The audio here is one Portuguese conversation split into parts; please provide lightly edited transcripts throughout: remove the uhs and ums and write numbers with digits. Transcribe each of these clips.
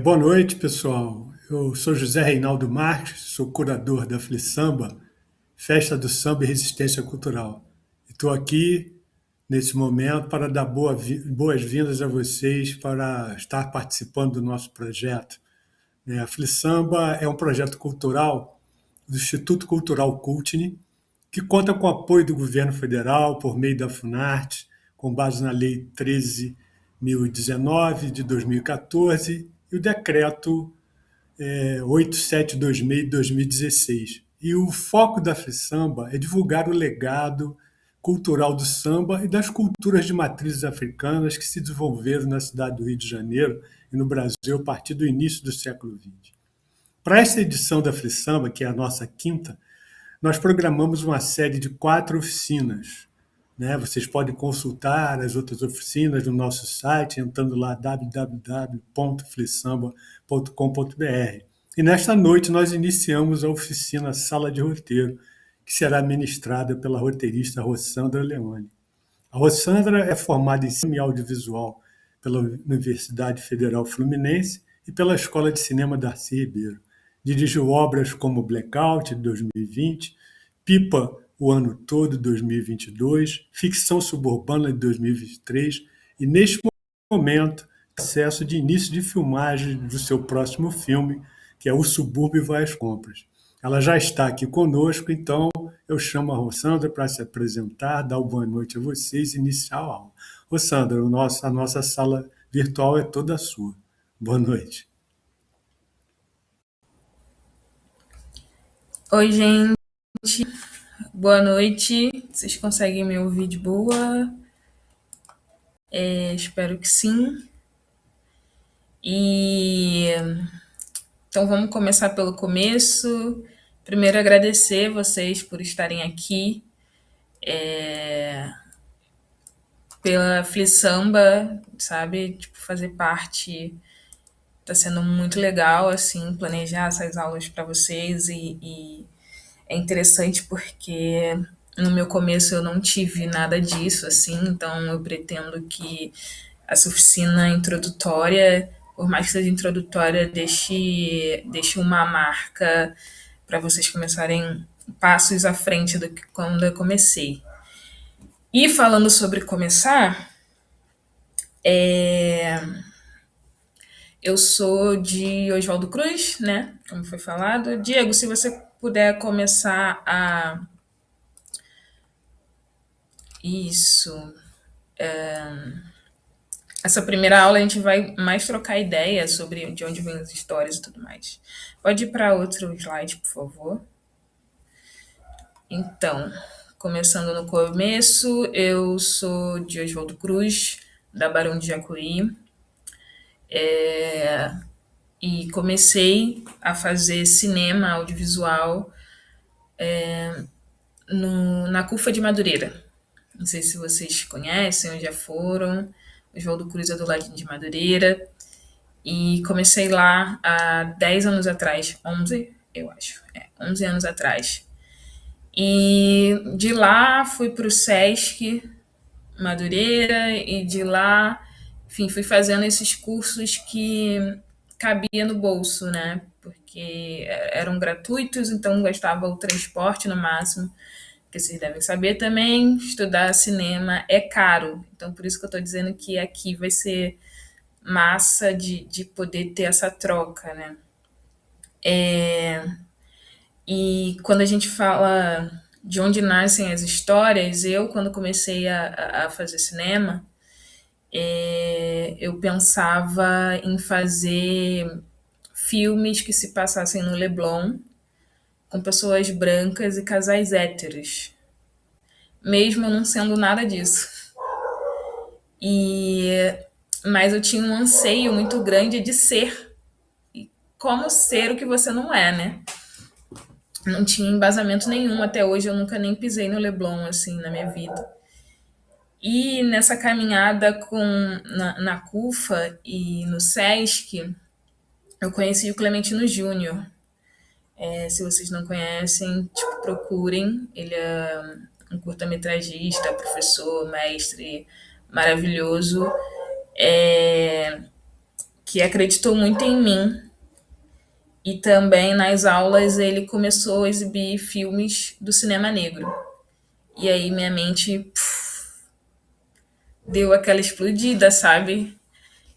Boa noite, pessoal. Eu sou José Reinaldo Marques, sou curador da Flisamba, Festa do Samba e Resistência Cultural. Estou aqui nesse momento para dar boas-vindas a vocês para estar participando do nosso projeto, né? A Flisamba é um projeto cultural do Instituto Cultural Cultne, que conta com o apoio do governo federal por meio da Funarte, com base na Lei 13.019 de 2014 e o decreto 8.726 de 2016. E o foco da Samba é divulgar o legado cultural do samba e das culturas de matrizes africanas que se desenvolveram na cidade do Rio de Janeiro e no Brasil a partir do início do século XX. Para esta edição da Samba, que é a nossa quinta, nós programamos uma série de 4 oficinas, né? Vocês podem consultar as outras oficinas no nosso site, entrando lá www.flissamba.com.br. E nesta noite nós iniciamos a oficina Sala de Roteiro, que será ministrada pela roteirista Rossandra Leone. A Rossandra é formada em cinema e audiovisual pela Universidade Federal Fluminense e pela Escola de Cinema Darcy Ribeiro. Dirigiu obras como Blackout, de 2020, Pipa, o ano todo, de 2022, Ficção Suburbana, de 2023, e neste momento, processo de início de filmagem do seu próximo filme, que é O Subúrbio Vai às Compras. Ela já está aqui conosco, então eu chamo a Rossandra para se apresentar, dar uma boa noite a vocês e iniciar a aula. Rossandra, a nossa sala virtual é toda sua. Boa noite. Oi, gente. Boa noite. Vocês conseguem me ouvir de boa? Espero que sim. E então vamos começar pelo começo. Primeiro agradecer vocês por estarem aqui, pela Flisamba, sabe? Tipo, fazer parte. Tá sendo muito legal, assim, planejar essas aulas para vocês e é interessante porque no meu começo eu não tive nada disso, assim, então eu pretendo que essa oficina introdutória, por mais que seja introdutória, deixe uma marca para vocês começarem passos à frente do que quando eu comecei. E falando sobre começar, eu sou de Oswaldo Cruz, né? Como foi falado. Diego, se você puder começar a. Isso. Essa primeira aula a gente vai mais trocar ideias sobre de onde vêm as histórias e tudo mais. Pode ir para outro slide, por favor. Então, começando no começo, eu sou de Oswaldo Cruz, da Barão de Jacuí, e comecei a fazer cinema audiovisual na CUFA de Madureira. Não sei se vocês conhecem ou já foram. Oswaldo Cruz é do ladinho de Madureira. E comecei lá há 10 anos atrás, 11, eu acho, 11 anos atrás. E de lá fui para o Sesc Madureira e de lá, enfim, fui fazendo esses cursos que cabia no bolso, né? Porque eram gratuitos, então gastava o transporte no máximo. Porque vocês devem saber também, estudar cinema é caro. Então, por isso que eu estou dizendo que aqui vai ser massa de poder ter essa troca, né? E quando a gente fala de onde nascem as histórias, eu, quando comecei a fazer cinema, eu pensava em fazer filmes que se passassem no Leblon, com pessoas brancas e casais héteros, mesmo não sendo nada disso. E mas eu tinha um anseio muito grande de ser, como ser o que você não é, né? Não tinha embasamento nenhum até hoje, eu nunca nem pisei no Leblon assim na minha vida. E nessa caminhada na CUFA e no SESC, eu conheci o Clementino Júnior. Se vocês não conhecem, tipo, procurem. Ele é um curta-metragista, professor, mestre maravilhoso, que acreditou muito em mim. E também nas aulas ele começou a exibir filmes do cinema negro. E aí minha mente deu aquela explodida, sabe?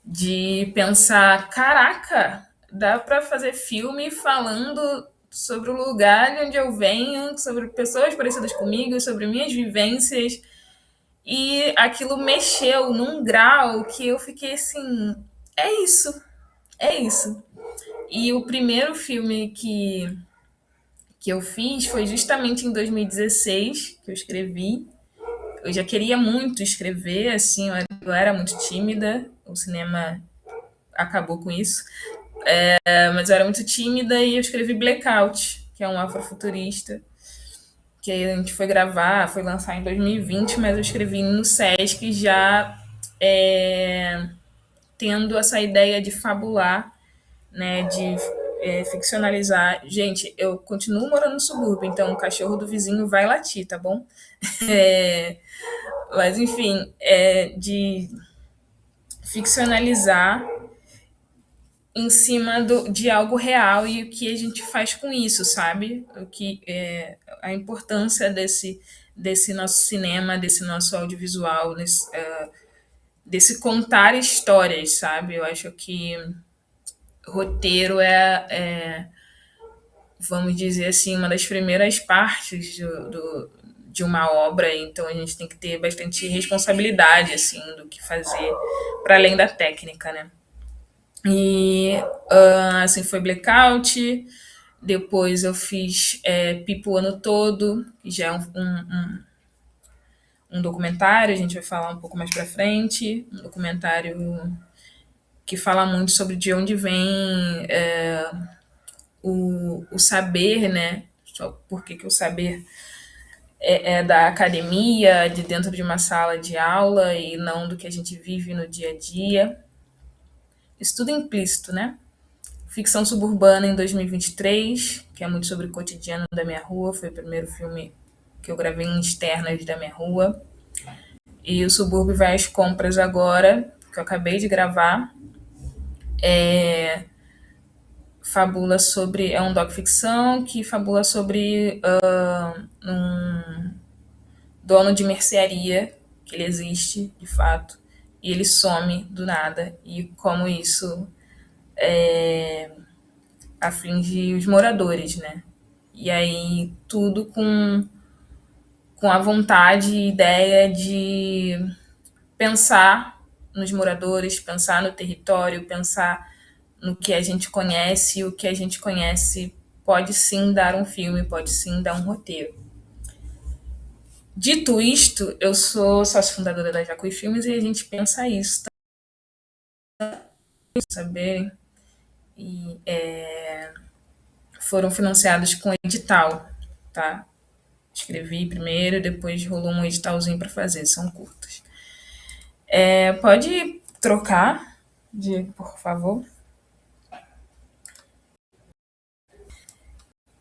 De pensar, caraca, dá para fazer filme falando sobre o lugar de onde eu venho, sobre pessoas parecidas comigo, sobre minhas vivências. E aquilo mexeu num grau que eu fiquei assim, é isso, é isso. E o primeiro filme que eu fiz foi justamente em 2016, que eu escrevi. Eu já queria muito escrever, assim, eu era muito tímida, o cinema acabou com isso. Mas eu era muito tímida e eu escrevi Blackout, que é um afrofuturista, que aí a gente foi gravar, foi lançar em 2020, mas eu escrevi no Sesc já é, tendo essa ideia de fabular, né, de ficcionalizar. Gente, eu continuo morando no subúrbio, então o cachorro do vizinho vai latir, tá bom? É, mas enfim, de ficcionalizar em cima de algo real e o que a gente faz com isso, sabe? O que é a importância desse nosso cinema, desse nosso audiovisual, desse contar histórias, sabe? Eu acho que roteiro vamos dizer assim, uma das primeiras partes de uma obra, então a gente tem que ter bastante responsabilidade assim do que fazer para além da técnica, né? E assim foi Blackout. Depois eu fiz Pipo o Ano Todo, que já é um documentário, a gente vai falar um pouco mais pra frente. Um documentário que fala muito sobre de onde vem o saber, né? Só por que o saber é da academia, de dentro de uma sala de aula e não do que a gente vive no dia a dia. Isso tudo implícito, né? Ficção Suburbana em 2023, que é muito sobre o cotidiano da minha rua. Foi o primeiro filme que eu gravei em externas da minha rua. E o Subúrbio vai às compras agora, que eu acabei de gravar. Fabula sobre. É um doc-ficção que fabula sobre um dono de mercearia, que ele existe de fato, e ele some do nada. E como isso aflige os moradores, né? E aí tudo com a vontade e ideia de pensar nos moradores, pensar no território, pensar no que a gente conhece, e o que a gente conhece pode sim dar um filme, pode sim dar um roteiro. Dito isto, eu sou sócia fundadora da Jacui Filmes e a gente pensa isso, saber? E foram financiados com edital, tá? Escrevi primeiro, depois rolou um editalzinho para fazer, são curtas. Pode trocar, Diego, por favor.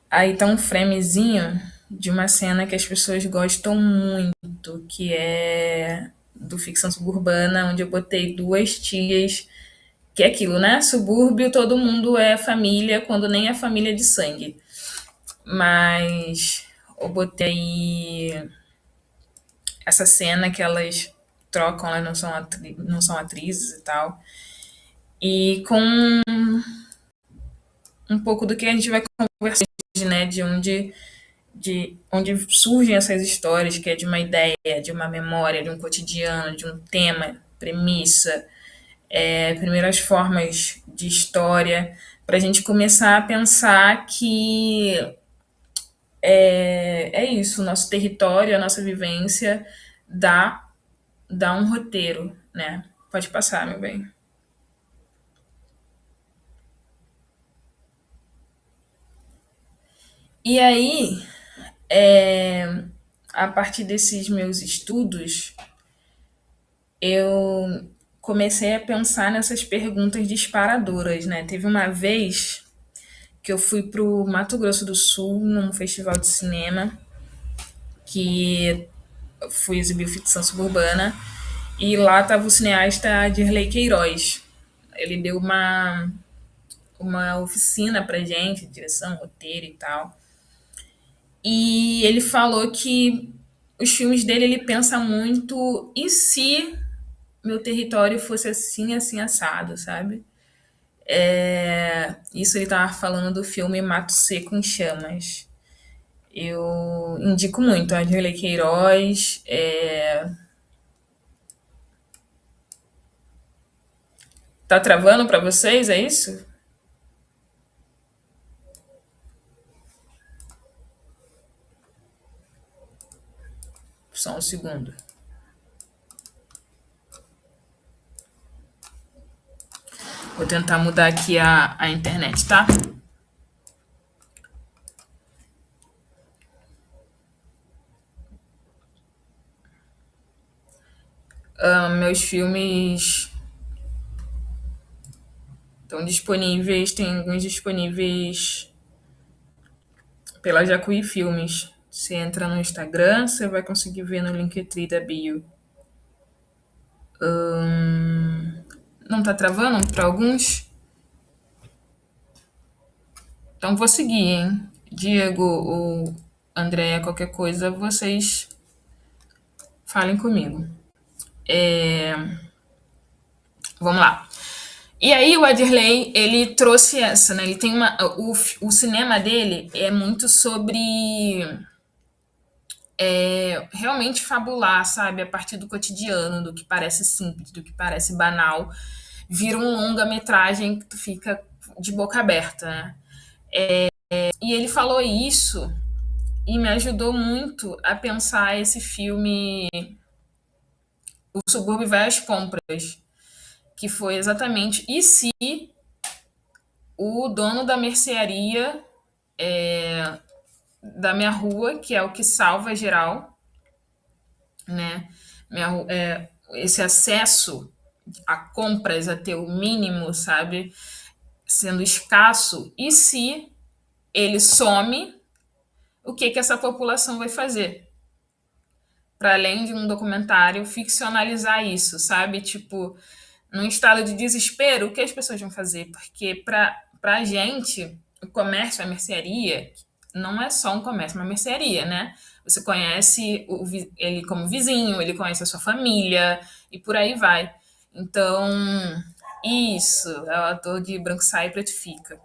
Aí tá um framezinho de uma cena que as pessoas gostam muito, que é do Ficção Suburbana, onde eu botei duas tias, que é aquilo, né? Subúrbio, todo mundo é família, quando nem é família de sangue. Mas eu botei essa cena que elas trocam, elas não são atrizes e tal. E com um pouco do que a gente vai conversar hoje, né? De onde surgem essas histórias, que é de uma ideia, de uma memória, de um cotidiano, de um tema, premissa, primeiras formas de história, para a gente começar a pensar que é isso, o nosso território, a nossa vivência dá, dá um roteiro, né? Pode passar, meu bem. E aí, a partir desses meus estudos, eu comecei a pensar nessas perguntas disparadoras, né? Teve uma vez que eu fui pro Mato Grosso do Sul, num festival de cinema, que fui exibir ficção suburbana, e lá estava o cineasta Dirley Queiroz, Ele deu uma oficina pra gente, direção, roteiro e tal. E ele falou que os filmes dele ele pensa muito e se meu território fosse assim, assim, assado, sabe? Isso ele tava falando do filme Mato Seco em Chamas. Eu indico muito, a Angela Queiroz. Tá travando pra vocês, é isso? Só um segundo. Vou tentar mudar aqui a internet, tá? Meus filmes estão disponíveis, tem alguns disponíveis pela Jacuí Filmes. Você entra no Instagram, você vai conseguir ver no Linktree da bio. Não tá travando para alguns? Então vou seguir, hein? Diego ou Andréia, qualquer coisa, vocês falem comigo. Vamos lá. E aí o Adirley, ele trouxe essa, né? Ele tem uma... O cinema dele é muito sobre realmente fabular, sabe? A partir do cotidiano, do que parece simples, do que parece banal, vira um longa-metragem que tu fica de boca aberta, né? E ele falou isso e me ajudou muito a pensar esse filme O Subúrbio Vai às Compras, que foi exatamente e se o dono da mercearia da minha rua, que é o que salva geral, né? Esse acesso a compras, a ter o mínimo, sabe? Sendo escasso, e se ele some, o que essa população vai fazer? Para além de um documentário, ficcionalizar isso, sabe? Tipo, num estado de desespero, o que as pessoas vão fazer? Porque para a gente, o comércio, a mercearia, não é só um comércio, uma mercearia, né? Você conhece ele como vizinho, ele conhece a sua família e por aí vai. Então, isso, é o ator de Branco Sai e Preto Fica.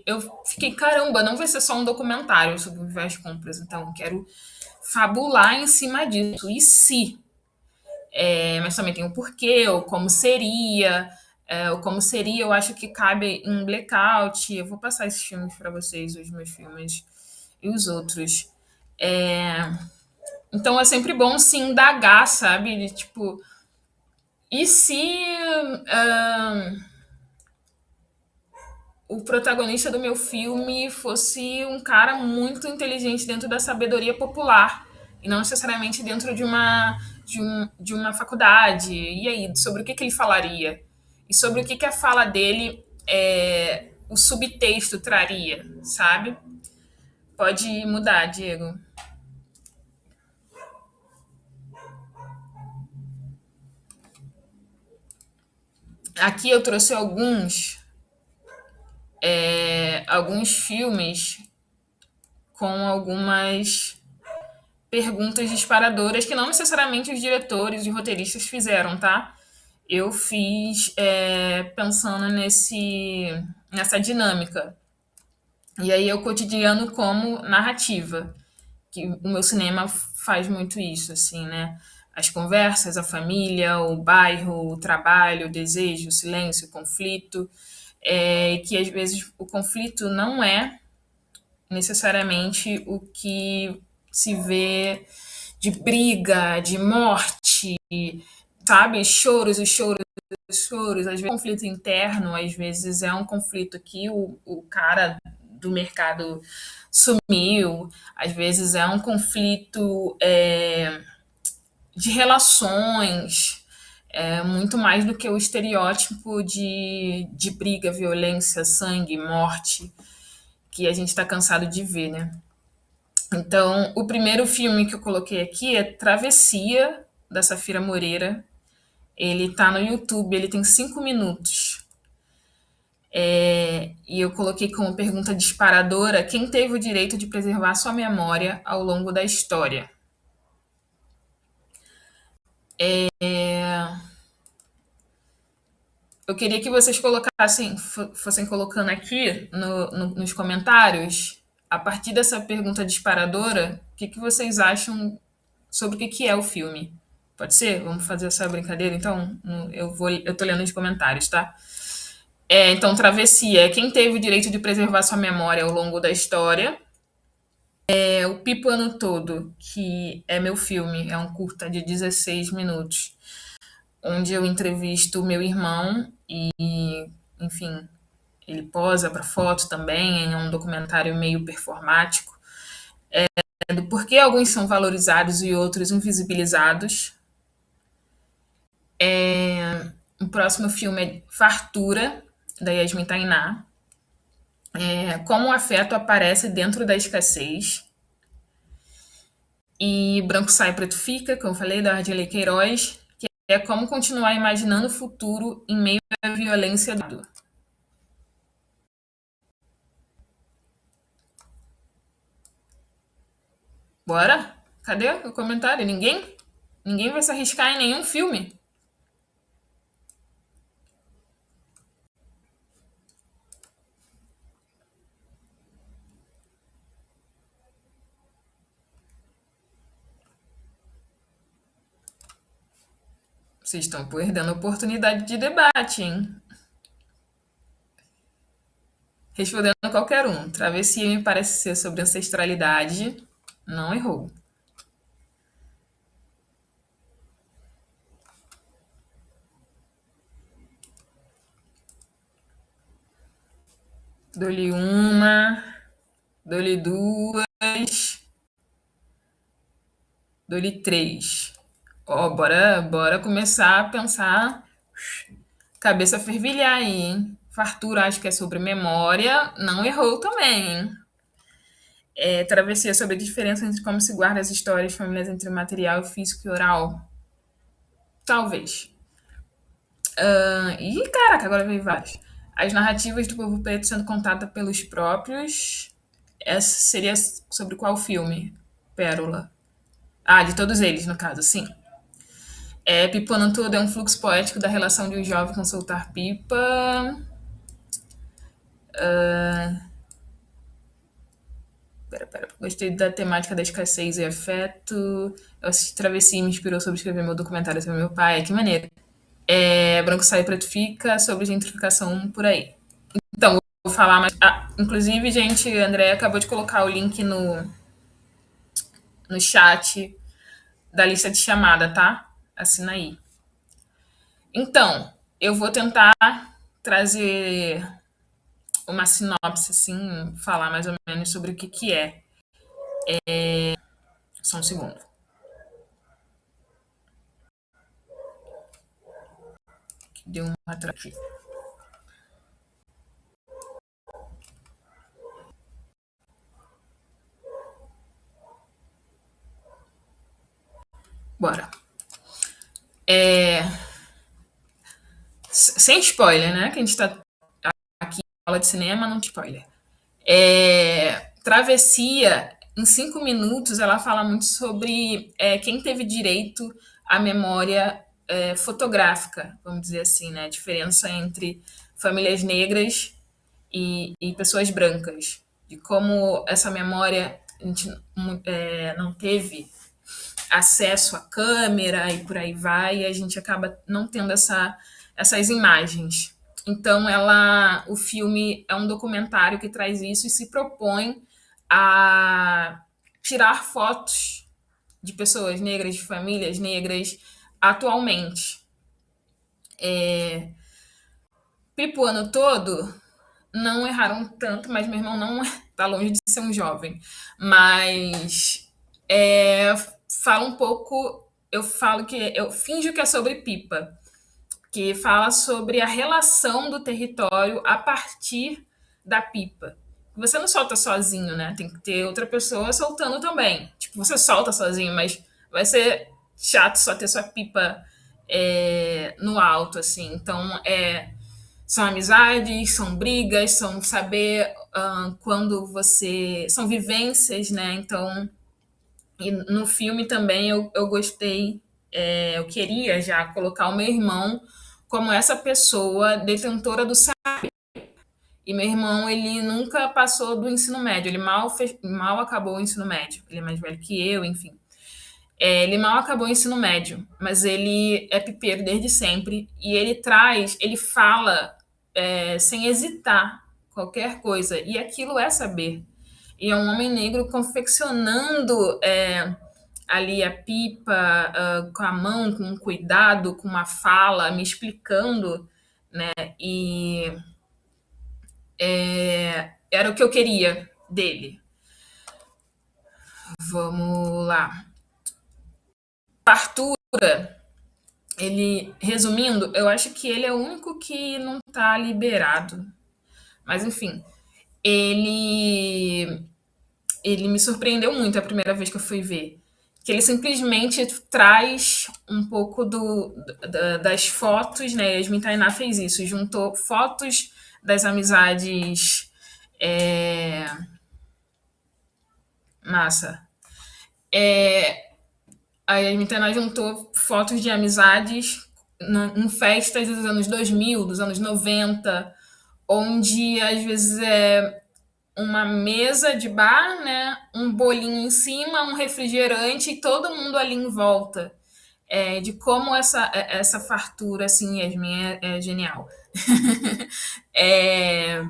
Eu fiquei, caramba, não vai ser só um documentário sobre as compras, então quero fabular em cima disso. E se? Mas também tem o porquê, ou como seria. O como seria, eu acho que cabe em Blackout. Eu vou passar esses filmes para vocês, os meus filmes e os outros. Então é sempre bom se indagar, sabe? De, tipo, e se o protagonista do meu filme fosse um cara muito inteligente dentro da sabedoria popular e não necessariamente dentro de uma faculdade. E aí, sobre o que ele falaria? E sobre o que a fala dele, o subtexto traria, sabe? Pode mudar, Diego. Aqui eu trouxe alguns filmes com algumas perguntas disparadoras que não necessariamente os diretores e roteiristas fizeram, tá? Eu fiz pensando nessa dinâmica. E aí é o cotidiano como narrativa, que o meu cinema faz muito isso, assim, né? As conversas, a família, o bairro, o trabalho, o desejo, o silêncio, o conflito, que às vezes o conflito não é necessariamente o que se vê de briga, de morte, sabe? Choros e choros e choros. Às vezes, é um conflito interno, às vezes é um conflito que o cara do mercado sumiu, às vezes é um conflito de relações, muito mais do que o estereótipo de briga, violência, sangue, morte, que a gente está cansado de ver, né? Então, o primeiro filme que eu coloquei aqui é Travessia, da Safira Moreira. Ele tá no YouTube, ele tem 5 minutos. E eu coloquei como pergunta disparadora: quem teve o direito de preservar sua memória ao longo da história? Eu queria que vocês colocassem, fossem colocando aqui nos comentários, a partir dessa pergunta disparadora, o que vocês acham sobre o que é o filme. Pode ser? Vamos fazer essa brincadeira? Então, eu tô lendo os comentários, tá? Então, Travessia. Quem teve o direito de preservar sua memória ao longo da história? O Pipo Ano Todo, que é meu filme, é um curta de 16 minutos, onde eu entrevisto o meu irmão e, enfim, ele posa para foto também, é um documentário meio performático, do porquê alguns são valorizados e outros invisibilizados. O próximo filme é Fartura, da Yasmin Tainá. Como o afeto aparece dentro da escassez. E Branco Sai, Preto Fica, como eu falei, da Ardilei Queiroz, que é como continuar imaginando o futuro em meio à violência do. Bora? Cadê o comentário? Ninguém? Ninguém vai se arriscar em nenhum filme? Vocês estão perdendo a oportunidade de debate, hein? Respondendo a qualquer um. Travessia me parece ser sobre ancestralidade. Não errou. Dou-lhe uma, dou-lhe duas, dou-lhe três. Ó, bora começar a pensar, cabeça fervilhar aí, hein? Fartura, acho que é sobre memória, não errou também, hein? Travessia sobre a diferença entre como se guarda as histórias familiares entre material físico e oral. Talvez. Ih, caraca, agora veio vários. As narrativas do povo preto sendo contada pelos próprios. Essa seria sobre qual filme? Pérola. Ah, de todos eles, no caso, sim. Pipando Tudo é um fluxo poético da relação de um jovem com soltar pipa. Pera. Gostei da temática da escassez e afeto. Eu assisti Travessia e me inspirou sobre escrever meu documentário sobre meu pai. Que maneiro. Branco Sai, Preto Fica, sobre gentrificação por aí. Então, vou falar mais. Inclusive, gente, a André acabou de colocar o link no chat da lista de chamada, tá? Assina aí. Então, eu vou tentar trazer uma sinopse, assim, falar mais ou menos sobre o que é. Só um segundo. Deu um atraso aqui. Bora. Sem spoiler, né? Que a gente tá aqui em aula de cinema, não tem spoiler. Travessia, em 5 minutos, ela fala muito sobre quem teve direito à memória fotográfica, vamos dizer assim, né? A diferença entre famílias negras e pessoas brancas, de como essa memória a gente não teve acesso à câmera e por aí vai, e a gente acaba não tendo essas imagens. Então, o filme é um documentário que traz isso e se propõe a tirar fotos de pessoas negras, de famílias negras, atualmente. Pipo o ano todo, não erraram tanto, mas meu irmão não está longe de ser um jovem. Mas fala um pouco, eu finjo que é sobre pipa, que fala sobre a relação do território a partir da pipa. Você não solta sozinho, né? Tem que ter outra pessoa soltando também. Tipo, você solta sozinho, mas vai ser chato só ter sua pipa no alto, assim. Então, são amizades, são brigas, são saber quando você. São vivências, né? Então, e no filme também eu gostei, eu queria já colocar o meu irmão como essa pessoa detentora do saber. E meu irmão, ele nunca passou do ensino médio, ele mal acabou o ensino médio. Ele é mais velho que eu, enfim. Ele mal acabou o ensino médio, mas ele é pipeiro desde sempre e ele fala sem hesitar qualquer coisa. E aquilo é saber. E é um homem negro confeccionando ali a pipa com a mão, com cuidado, com uma fala, me explicando, né? E era o que eu queria dele. Vamos lá. Fartura, ele, resumindo, eu acho que ele é o único que não tá liberado. Mas enfim, ele ele me surpreendeu muito a primeira vez que eu fui ver. Que ele simplesmente traz um pouco das fotos, né? Yasmin Tainá fez isso, juntou fotos das amizades. É, massa. A Yasmin Tainá juntou fotos de amizades em festas dos anos 2000, dos anos 90, onde às vezes uma mesa de bar, né? Um bolinho em cima, um refrigerante e todo mundo ali em volta. De como essa fartura, assim, Yasmin, é genial. É,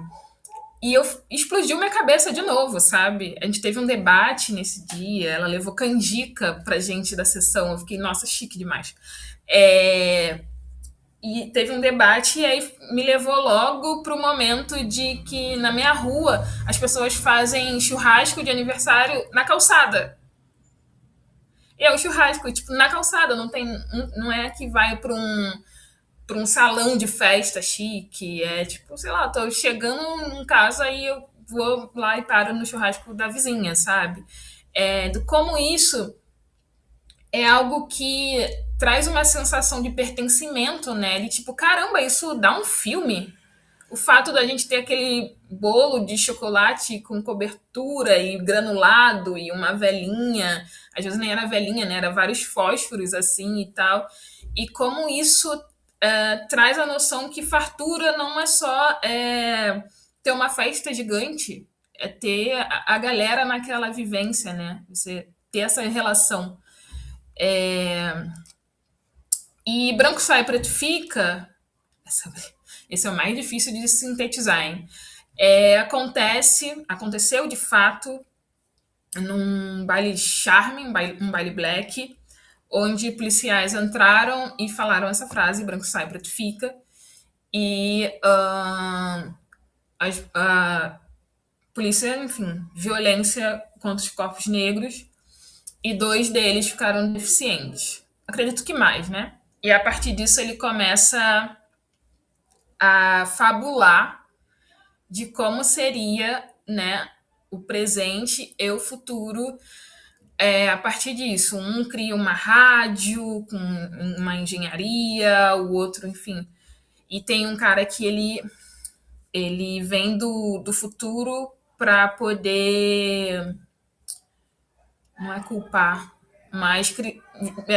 e explodiu minha cabeça de novo, sabe? A gente teve um debate nesse dia, ela levou canjica pra gente da sessão, eu fiquei, nossa, chique demais. É, e teve um debate e aí me levou logo para o momento de que na minha rua as pessoas fazem churrasco de aniversário na calçada. E é o churrasco, tipo, na calçada, não é que vai para um salão de festa chique, é tipo, sei lá, tô chegando em casa e eu vou lá e paro no churrasco da vizinha, sabe? Do como isso é algo que traz uma sensação de pertencimento, né? De tipo, caramba, isso dá um filme. O fato da gente ter aquele bolo de chocolate com cobertura e granulado e uma velinha, às vezes nem era velinha, né? Era vários fósforos assim e tal. E como isso traz a noção que fartura não é só ter uma festa gigante, é ter a galera naquela vivência, né? Você ter essa relação. E branco sai, preto fica. Esse é o mais difícil de sintetizar, hein? Aconteceu de fato num baile charme, um baile black, onde policiais entraram e falaram essa frase: branco sai, preto fica. E a polícia, enfim, violência contra os corpos negros, e dois deles ficaram deficientes. Acredito que mais, né? E a partir disso ele começa a fabular de como seria, né, o presente e o futuro a partir disso. Um cria uma rádio com uma engenharia, o outro, enfim. E tem um cara que ele vem do futuro para poder, não é culpar, mas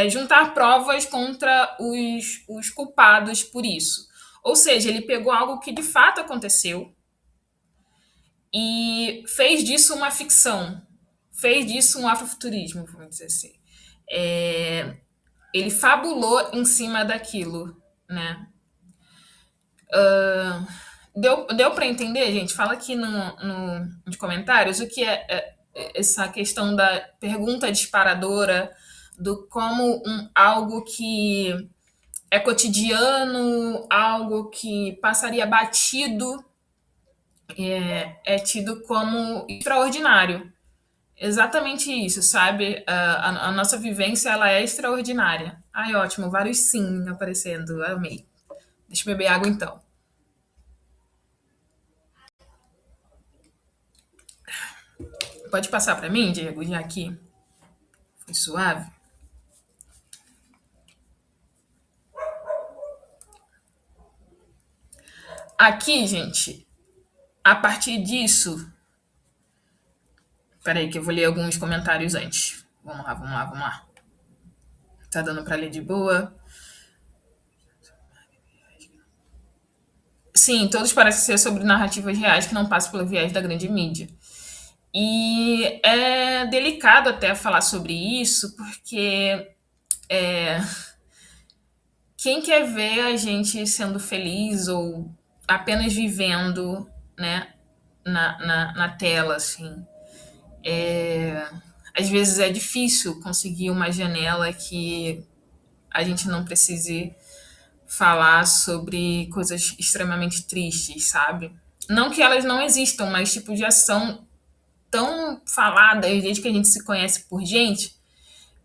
juntar provas contra os culpados por isso. Ou seja, ele pegou algo que de fato aconteceu e fez disso uma ficção, fez disso um afrofuturismo, vamos dizer assim. Ele fabulou em cima daquilo, né? Deu para entender, gente? Fala aqui nos comentários o que é essa questão da pergunta disparadora, do como algo que é cotidiano, algo que passaria batido, é tido como extraordinário. Exatamente isso, sabe? A nossa vivência, ela é extraordinária. Ai, ótimo, vários sim aparecendo, amei. Deixa eu beber água então. Pode passar para mim, Diego, já aqui foi suave. Aqui, gente, a partir disso. Peraí, que eu vou ler alguns comentários antes. Vamos lá, vamos lá, vamos lá. Tá dando pra ler de boa? Sim, todos parecem ser sobre narrativas reais que não passam pelo viés da grande mídia. E é delicado até falar sobre isso, porque quem quer ver a gente sendo feliz ou apenas vivendo, né, na tela, assim, às vezes é difícil conseguir uma janela que a gente não precise falar sobre coisas extremamente tristes, sabe? Não que elas não existam, mas tipo já são tão faladas desde que a gente se conhece por gente,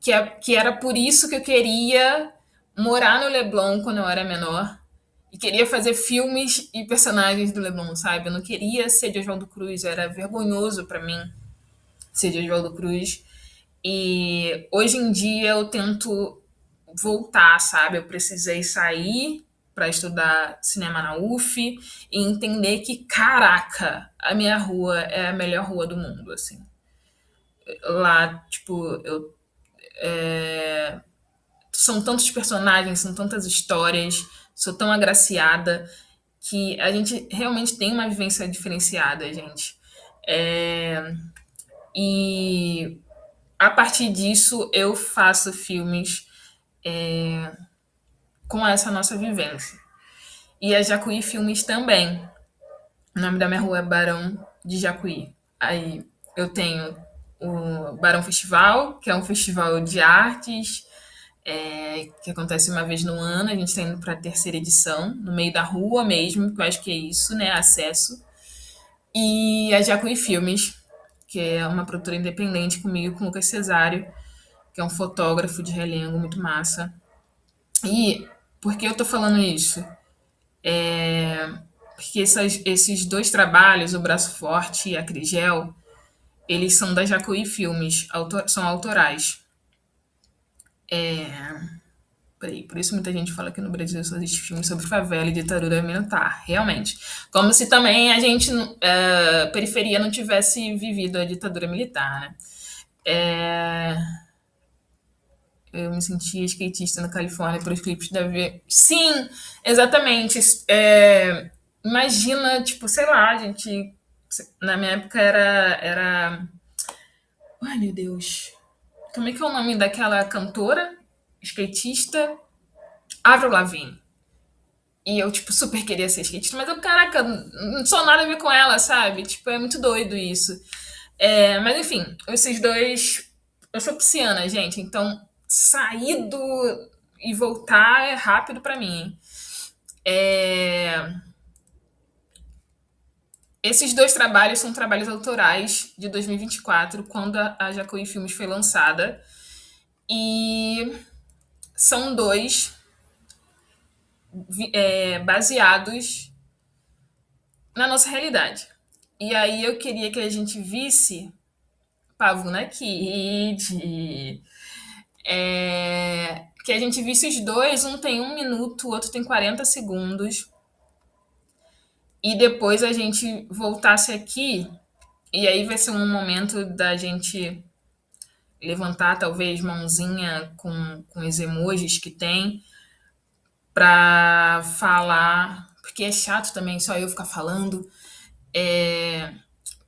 que era por isso que eu queria morar no Leblon quando eu era menor e queria fazer filmes e personagens do Leblon, sabe? Eu não queria ser de Oswaldo Cruz, era vergonhoso para mim ser de Oswaldo Cruz. E hoje em dia eu tento voltar, sabe? Eu precisei sair para estudar cinema na UF e entender que, caraca, a minha rua é a melhor rua do mundo, assim. Lá, tipo, são tantos personagens, são tantas histórias, sou tão agraciada que a gente realmente tem uma vivência diferenciada, gente. E a partir disso eu faço filmes com essa nossa vivência. E a Jacuí Filmes também. O nome da minha rua é Barão de Jacuí. Aí eu tenho o Barão Festival, que é um festival de artes, que acontece uma vez no ano. A gente está indo para a terceira edição, no meio da rua mesmo, que eu acho que é isso, né? Acesso. E a Jacuí Filmes, que é uma produtora independente comigo, com o Lucas Cesário, que é um fotógrafo de Realengo muito massa. E por que eu tô falando isso? Porque esses dois trabalhos, o Braço Forte e a Crigel, eles são da Jacuí Filmes, são autorais. Por isso muita gente fala que no Brasil só existe filme sobre favela e ditadura militar. Realmente. Como se também a gente, periferia, não tivesse vivido a ditadura militar, né? Eu me sentia skatista na Califórnia pelos clipes da V. Sim, exatamente. Imagina, tipo, sei lá, gente. Na minha época era. Ai, meu Deus. Como é que é o nome daquela cantora? Skatista? Avril Lavigne. E eu, tipo, super queria ser skatista, mas eu, caraca, não sou nada a ver com ela, sabe? Tipo, é muito doido isso. Mas enfim, esses dois. Eu sou pisciana, gente, então sair e voltar é rápido pra mim. Esses dois trabalhos são trabalhos autorais de 2024, quando a Jacuí Filmes foi lançada. E são dois baseados na nossa realidade. E aí eu queria que a gente visse Pavuna Kid, que a gente visse os dois, um tem 1 minuto, o outro tem 40 segundos, e depois a gente voltasse aqui, e aí vai ser um momento da gente levantar talvez mãozinha com os emojis que tem, para falar, porque é chato também só eu ficar falando,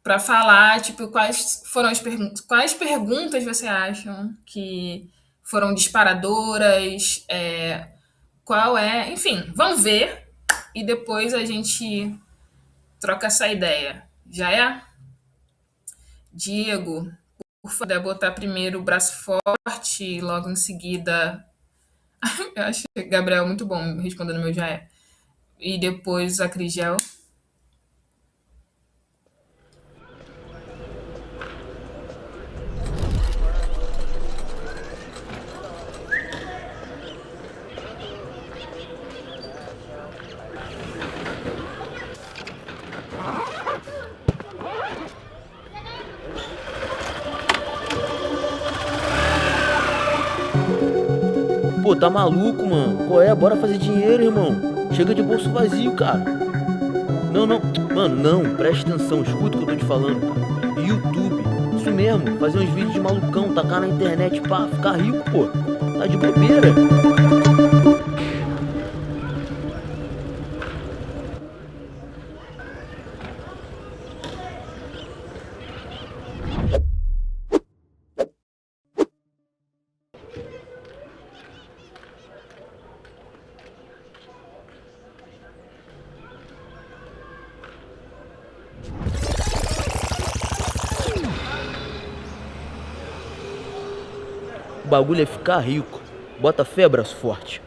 para falar, tipo, quais foram as perguntas, quais perguntas você acham que foram disparadoras, qual é, enfim, vamos ver e depois a gente troca essa ideia. Já é? Diego, por favor, botar primeiro o Braço Forte e logo em seguida, eu acho que Gabriel muito bom respondendo meu já é. E depois a Crigel. Pô, tá maluco, mano? Qual é? Bora fazer dinheiro, irmão. Chega de bolso vazio, cara. Não, não. Mano, não. Presta atenção. Escuta o que eu tô te falando, cara. YouTube. Isso mesmo. Fazer uns vídeos de malucão, tacar na internet pra ficar rico, pô. Tá de bobeira. O bagulho é ficar rico. Bota fé, braço forte.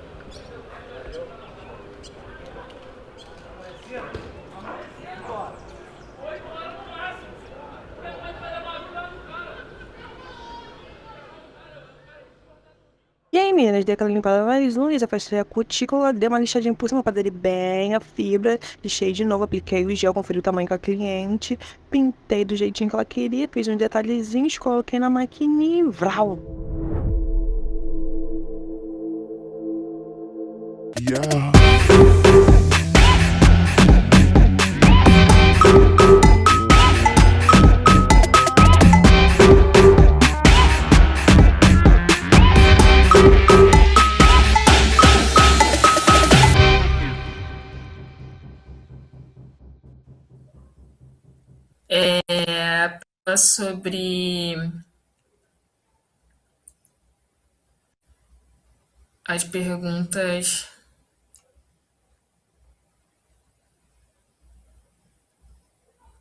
E aí, meninas, dei aquela limpada no nariz, Luiz, afastei a cutícula, dei uma lixadinha por cima pra aderir bem a fibra, lixei de novo, apliquei o gel, conferi o tamanho com a cliente, pintei do jeitinho que ela queria, fiz uns detalhezinhos, coloquei na maquininha e vral. Sobre as perguntas.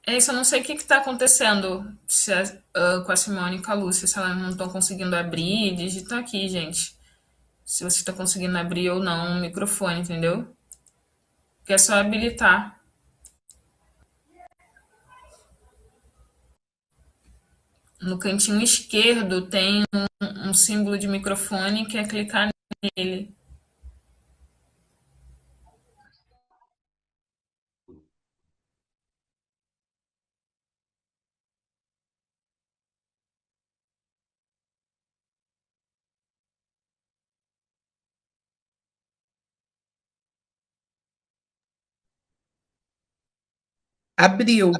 É isso, eu não sei o que está acontecendo com a Simone e com a Lúcia, se elas não estão conseguindo abrir. Digita aqui, gente. Se você está conseguindo abrir ou não o microfone, entendeu? Que é só habilitar. No cantinho esquerdo tem um símbolo de microfone que é clicar nele. Abriu.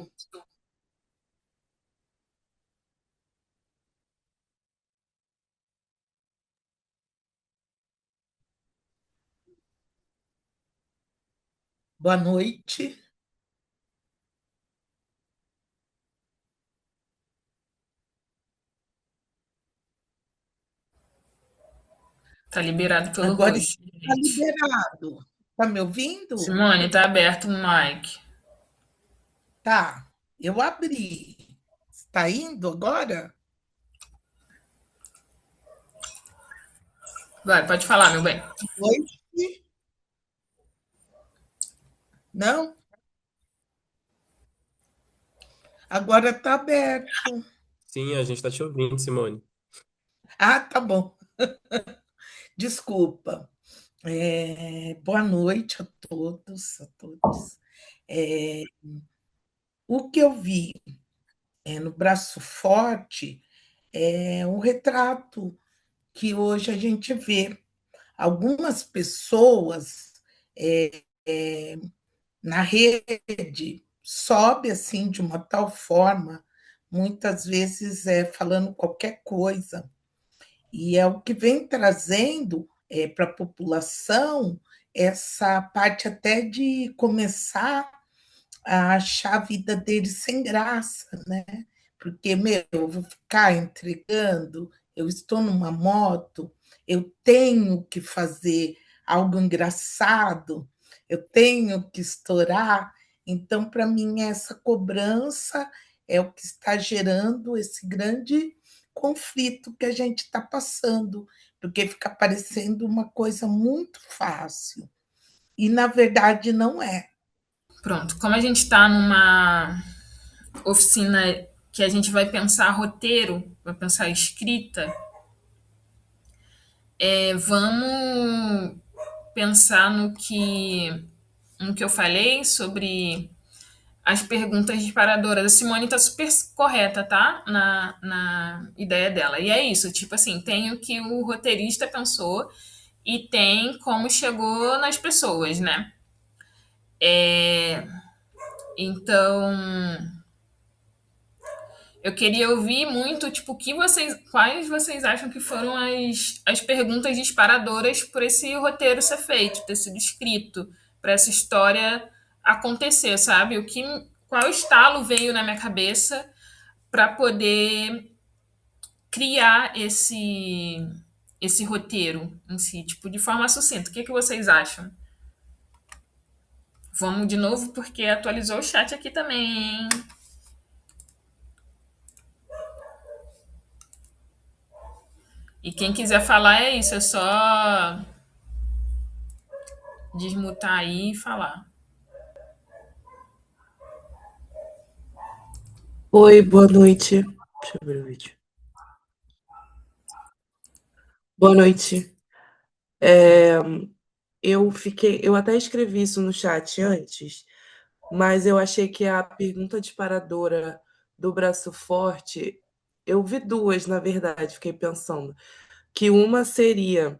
Boa noite. Tá liberado pelo Agora host, está gente. liberado. Tá me ouvindo? Simone, tá aberto o mic. Tá. Eu abri. Está indo agora? Vai, pode falar, meu bem. Noite? Não? Agora está aberto. Sim, a gente está te ouvindo, Simone. Ah, tá bom. Desculpa. Boa noite a todos, a todos. É, o que eu vi no Braço Forte é um retrato que hoje a gente vê. Algumas pessoas na rede sobe assim de uma tal forma, muitas vezes falando qualquer coisa, e é o que vem trazendo para a população essa parte até de começar a achar a vida deles sem graça, né? Porque, meu, eu vou ficar entregando, eu estou numa moto, eu tenho que fazer algo engraçado, eu tenho que estourar. Então, para mim, essa cobrança é o que está gerando esse grande conflito que a gente está passando, porque fica parecendo uma coisa muito fácil. E, na verdade, não é. Pronto. Como a gente está numa oficina que a gente vai pensar roteiro, vai pensar escrita, vamos pensar no que eu falei sobre as perguntas disparadoras. A Simone tá super correta, tá? Na ideia dela. E é isso, tipo assim, tem o que o roteirista pensou e tem como chegou nas pessoas, né? Então, eu queria ouvir muito, tipo, quais vocês acham que foram as perguntas disparadoras por esse roteiro ser feito, ter sido escrito, para essa história acontecer, sabe? Qual estalo veio na minha cabeça para poder criar esse roteiro em si, tipo, de forma sucinta. O que vocês acham? Vamos de novo, porque atualizou o chat aqui também, hein? E quem quiser falar é isso, é só desmutar aí e falar. Oi, boa noite. Deixa eu ver o vídeo. Boa noite. Eu até escrevi isso no chat antes, mas eu achei que a pergunta disparadora do braço forte, eu vi duas, na verdade, fiquei pensando, que uma seria,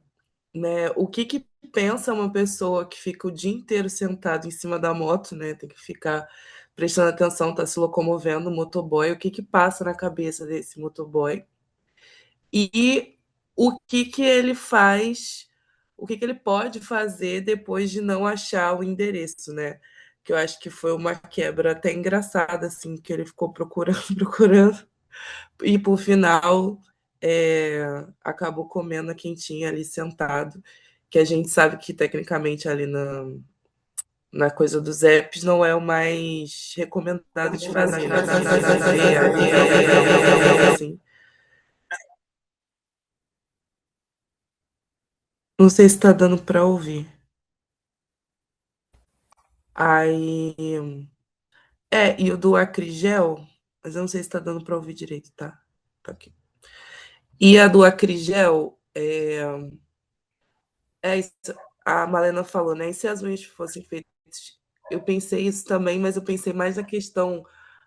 né, o que que pensa uma pessoa que fica o dia inteiro sentado em cima da moto, né, tem que ficar prestando atenção, tá se locomovendo, motoboy, o que que passa na cabeça desse motoboy? E o que que ele faz, o que que ele pode fazer depois de não achar o endereço, né? Que eu acho que foi uma quebra até engraçada, assim, que ele ficou procurando, procurando, e por final acabou comendo a quentinha ali sentado, que a gente sabe que tecnicamente ali na coisa dos apps não é o mais recomendado de fazer, né? Assim. Não sei se tá dando para ouvir. Aí. E o do Acrigel, mas eu não sei se tá dando para ouvir direito, tá? Tá aqui. E a do Acrigel, isso, a Malena falou, né? E se as unhas fossem feitas. Eu pensei isso também, mas eu pensei mais na questão,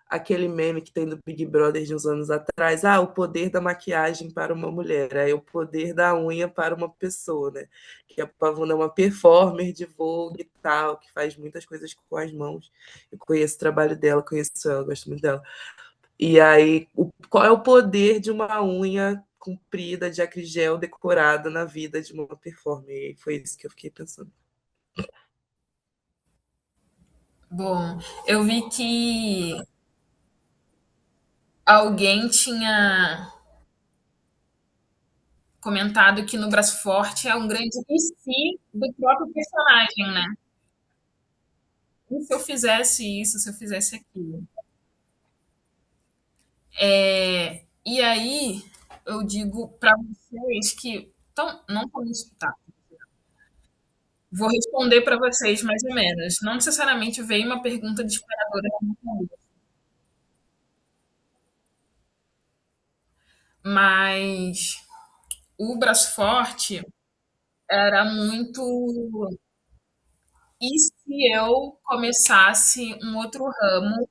aquele meme que tem do Big Brother de uns anos atrás, o poder da maquiagem para uma mulher, aí o poder da unha para uma pessoa, né? Que a Pavuna é uma performer de Vogue e tal, que faz muitas coisas com as mãos. Eu conheço o trabalho dela, conheço ela, gosto muito dela. E aí, qual é o poder de uma unha comprida de acrigel decorada na vida de uma performer? E foi isso que eu fiquei pensando. Bom, eu vi que alguém tinha comentado que no Braço Forte é um grande e do próprio personagem, né? E se eu fizesse isso, se eu fizesse aquilo? E aí, eu digo para vocês que não estão me escutar. Vou responder para vocês mais ou menos. Não necessariamente veio uma pergunta disparadora na minha cabeça, mas o Braço Forte era muito. E se eu começasse um outro ramo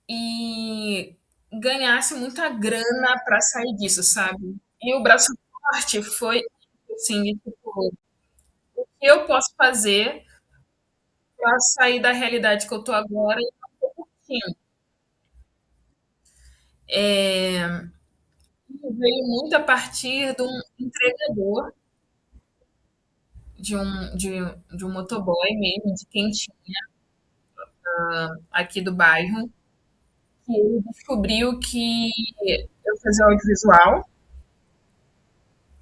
e ganhasse muita grana para sair disso, sabe? E o Braço Forte foi assim, de, tipo, o que eu posso fazer para sair da realidade que eu tô agora e um pouquinho. Veio muito a partir de um entregador, de um motoboy mesmo, de quem tinha aqui do bairro, que ele descobriu que eu fazia audiovisual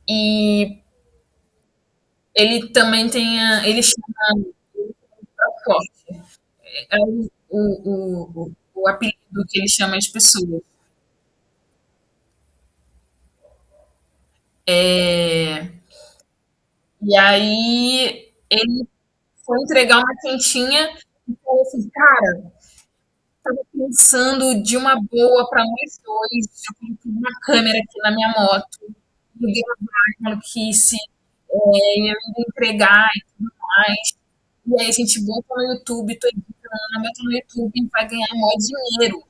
e ele também ele chama forte. É o apelido que ele chama as pessoas. É, e aí ele foi entregar uma quentinha e falou assim, cara, tava pensando de uma boa para nós dois, eu coloquei uma câmera aqui na minha moto, liguei uma maluquice, eu ia entregar e tudo mais. E aí a gente bota no YouTube, tô editando, bota no YouTube e vai ganhar mó dinheiro.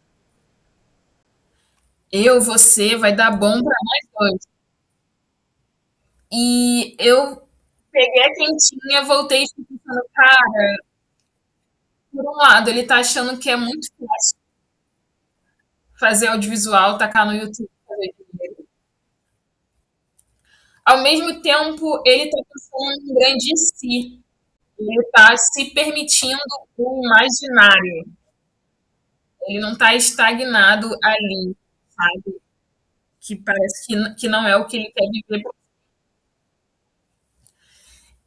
Eu, você, vai dar bom para nós dois. E eu peguei a quentinha, voltei e fiquei pensando, cara, por um lado, ele tá achando que é muito fácil fazer audiovisual, tacar no YouTube, fazer dinheiro. Ao mesmo tempo, ele tá pensando em grande si. Ele tá se permitindo o imaginário. Ele não tá estagnado ali, sabe? Que parece que não é o que ele quer viver.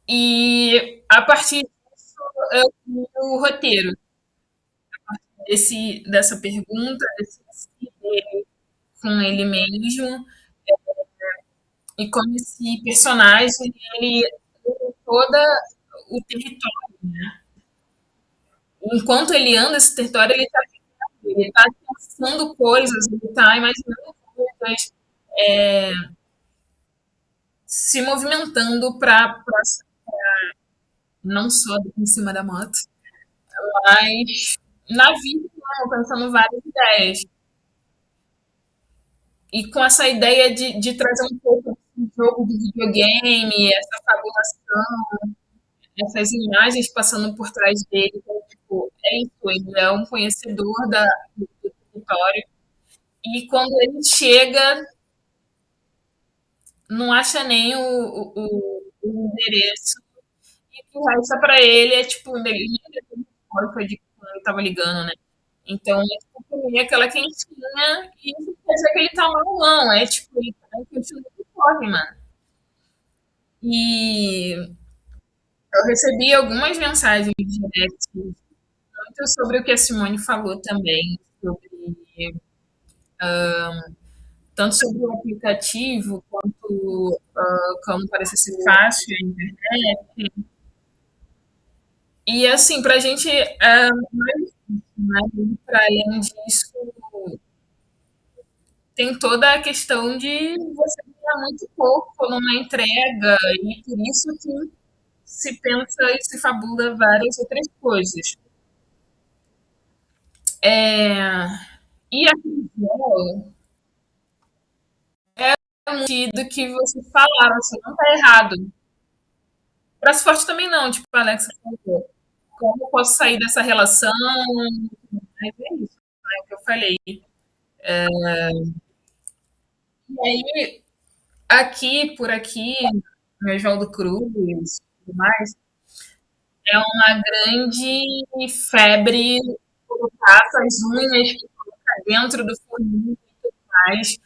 E a partir disso, eu vi o roteiro dessa pergunta, desse si dele com ele mesmo, e como esse personagem, ele todo o território. Enquanto ele anda esse território, ele tá pensando coisas, ele está imaginando coisas, é, se movimentando para não só em cima da moto, mas na vida, pensando várias ideias. E com essa ideia de trazer um pouco do jogo de videogame, essa fabulação, essas imagens passando por trás dele, então, tipo, é isso, ele é um conhecedor do território. E quando ele chega, não acha nem o endereço, e o que resta para ele é tipo, ele foi de quando ele tava ligando, né? Então, é tipo, aquela quentinha, e isso quer dizer que ele tá mal, não. É tipo, ele continua que corre, mano. E eu recebi algumas mensagens diretas, muito sobre o que a Simone falou também, sobre tanto sobre o aplicativo, quanto como parece ser fácil a internet. E assim, para a gente, mais para além disso, tem toda a questão de você ganhar muito pouco numa entrega, e por isso que se pensa e se fabula várias outras coisas. É, e a prisão é um sentido que vocês falaram, assim, não está errado. Braço forte também não, tipo a Alexa falou. Como eu posso sair dessa relação? Mas é isso, né, o que eu falei. E aí, por aqui, no Oswaldo Cruz e tudo mais, é uma grande febre colocar essas unhas que colocar dentro do forninho e tudo mais.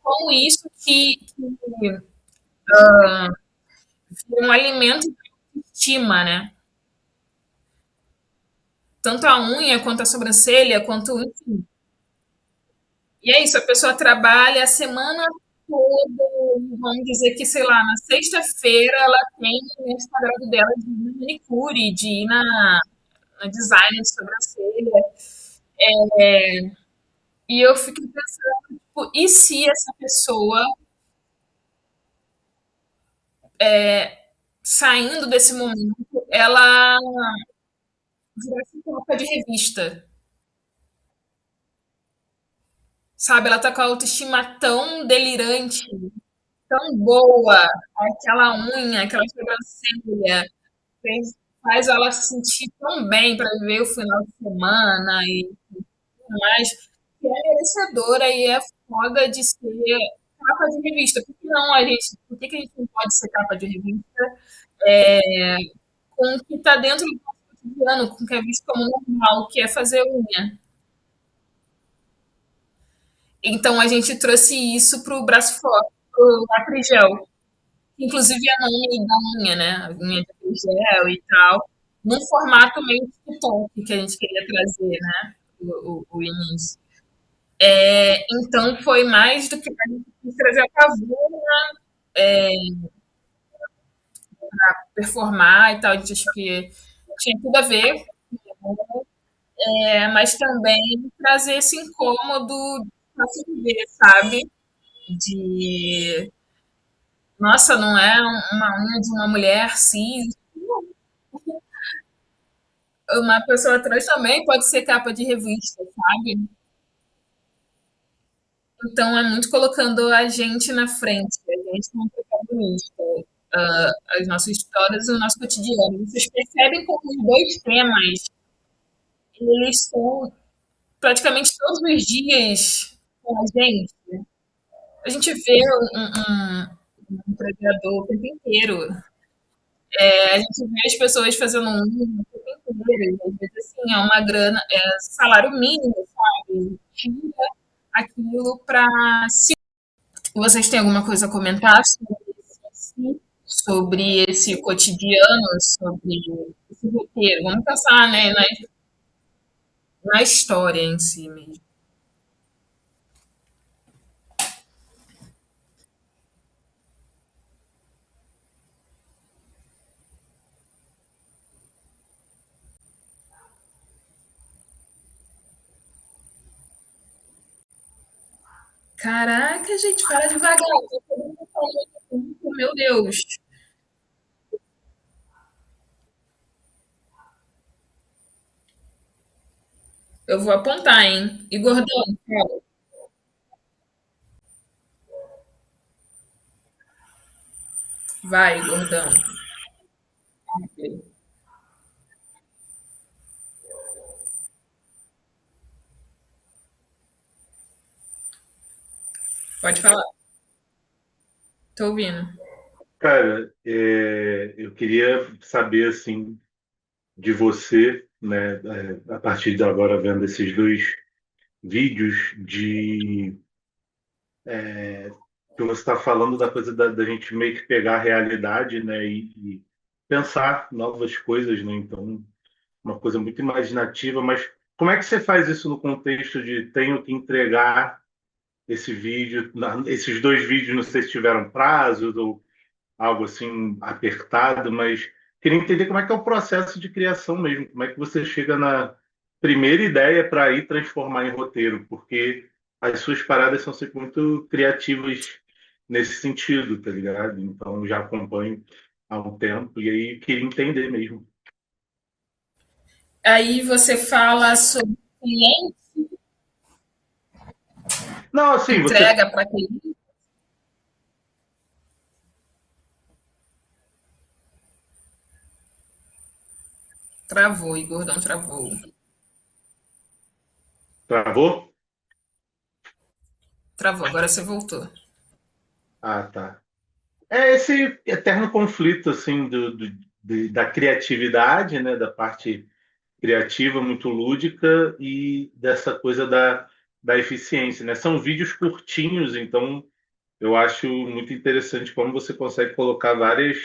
Como isso que vira um alimento de estima, né? Tanto a unha, quanto a sobrancelha, quanto, enfim. E é isso, a pessoa trabalha a semana toda, vamos dizer que, sei lá, na sexta-feira ela tem no Instagram dela de ir na manicure, de ir na design de sobrancelha. E eu fiquei pensando, tipo, e se essa pessoa, saindo desse momento, ela virasse capa de revista? Sabe, ela tá com a autoestima tão delirante, tão boa, aquela unha, aquela sobrancelha, faz ela se sentir tão bem para viver o final de semana e tudo mais, que é merecedora e é foda de ser capa de revista. Por que a gente não pode ser capa de revista com o que está dentro do nosso cotidiano, com o que é visto como normal, que é fazer unha? Então a gente trouxe isso para o braço forte, para o Atrigel, inclusive é nome da unha, né? A unha de gel e tal, num formato meio TikTok que a gente queria trazer, né? O início. Então foi mais do que a gente quis trazer a Cavuna, performar e tal, a gente achou que tinha tudo a ver, mas também trazer esse incômodo para se viver, sabe? De nossa, não é uma unha de uma mulher cis, uma pessoa trans também pode ser capa de revista, sabe? Então é muito colocando a gente na frente, a gente como protagonista, as nossas histórias e o nosso cotidiano. Vocês percebem como os dois temas eles estão praticamente todos os dias com a gente. A gente vê um pregador o tempo inteiro. A gente vê as pessoas fazendo o tempo inteiro. Às vezes, assim, é uma grana, é salário mínimo, sabe? Tira aquilo para. Vocês têm alguma coisa a comentar sobre esse cotidiano, sobre esse roteiro? Vamos pensar, né, na história em si mesmo. Caraca, gente, fala devagar. Meu Deus. Eu vou apontar, hein? E gordão, fala. Vai, gordão. Pode falar. Tô ouvindo. Cara, eu queria saber assim de você, né, a partir de agora vendo esses dois vídeos de que você está falando da coisa da gente meio que pegar a realidade, né, e pensar novas coisas, né? Então, uma coisa muito imaginativa, mas como é que você faz isso no contexto de tenho que entregar esse vídeo, esses dois vídeos, não sei se tiveram prazos ou algo assim apertado, mas queria entender como é que é o processo de criação mesmo, como é que você chega na primeira ideia para ir transformar em roteiro, porque as suas paradas são sempre muito criativas nesse sentido, tá ligado? Então já acompanho há um tempo e aí queria entender mesmo. Aí você fala sobre cliente, Não, assim, você entrega para cliente. Travou, e gordão travou. travou? Travou, agora você voltou. Ah, tá. É esse eterno conflito assim da criatividade, né, da parte criativa, muito lúdica e dessa coisa da eficiência, né? São vídeos curtinhos, então eu acho muito interessante como você consegue colocar várias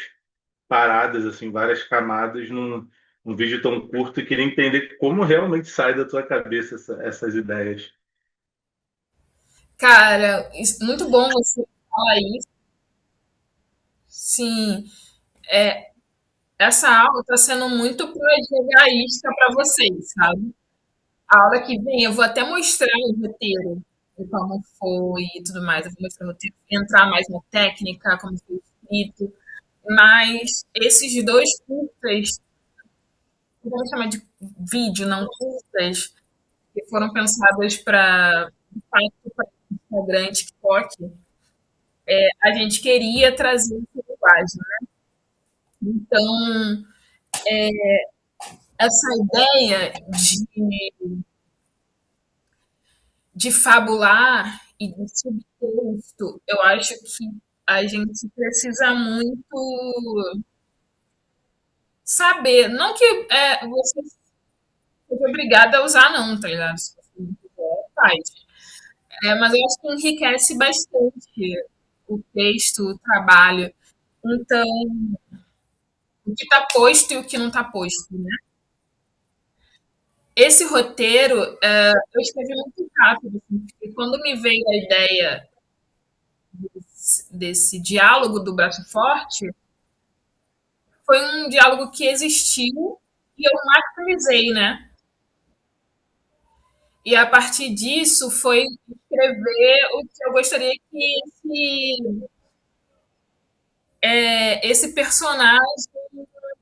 paradas, assim, várias camadas num vídeo tão curto e queria entender como realmente sai da tua cabeça essas ideias. Cara, muito bom você falar isso. Sim, essa aula está sendo muito projegaística para vocês, sabe? A aula que vem eu vou até mostrar o roteiro, de como foi e tudo mais. Eu vou mostrar o roteiro, entrar mais na técnica, como foi escrito. Mas esses dois curtas, vamos chamar de vídeo, não curtas, que foram pensadas para Instagram, TikTok, a gente queria trazer essa linguagem. Então, essa ideia de fabular e de subtexto, eu acho que a gente precisa muito saber. Não que você seja obrigada a usar, não, tá ligado? Se você não quiser, faz. Mas eu acho que enriquece bastante o texto, o trabalho. Então, o que está posto e o que não está posto, né? Esse roteiro, eu escrevi muito rápido, assim, porque quando me veio a ideia desse diálogo do Braço Forte, foi um diálogo que existiu e eu maximizei, né? E a partir disso foi escrever o que eu gostaria que esse personagem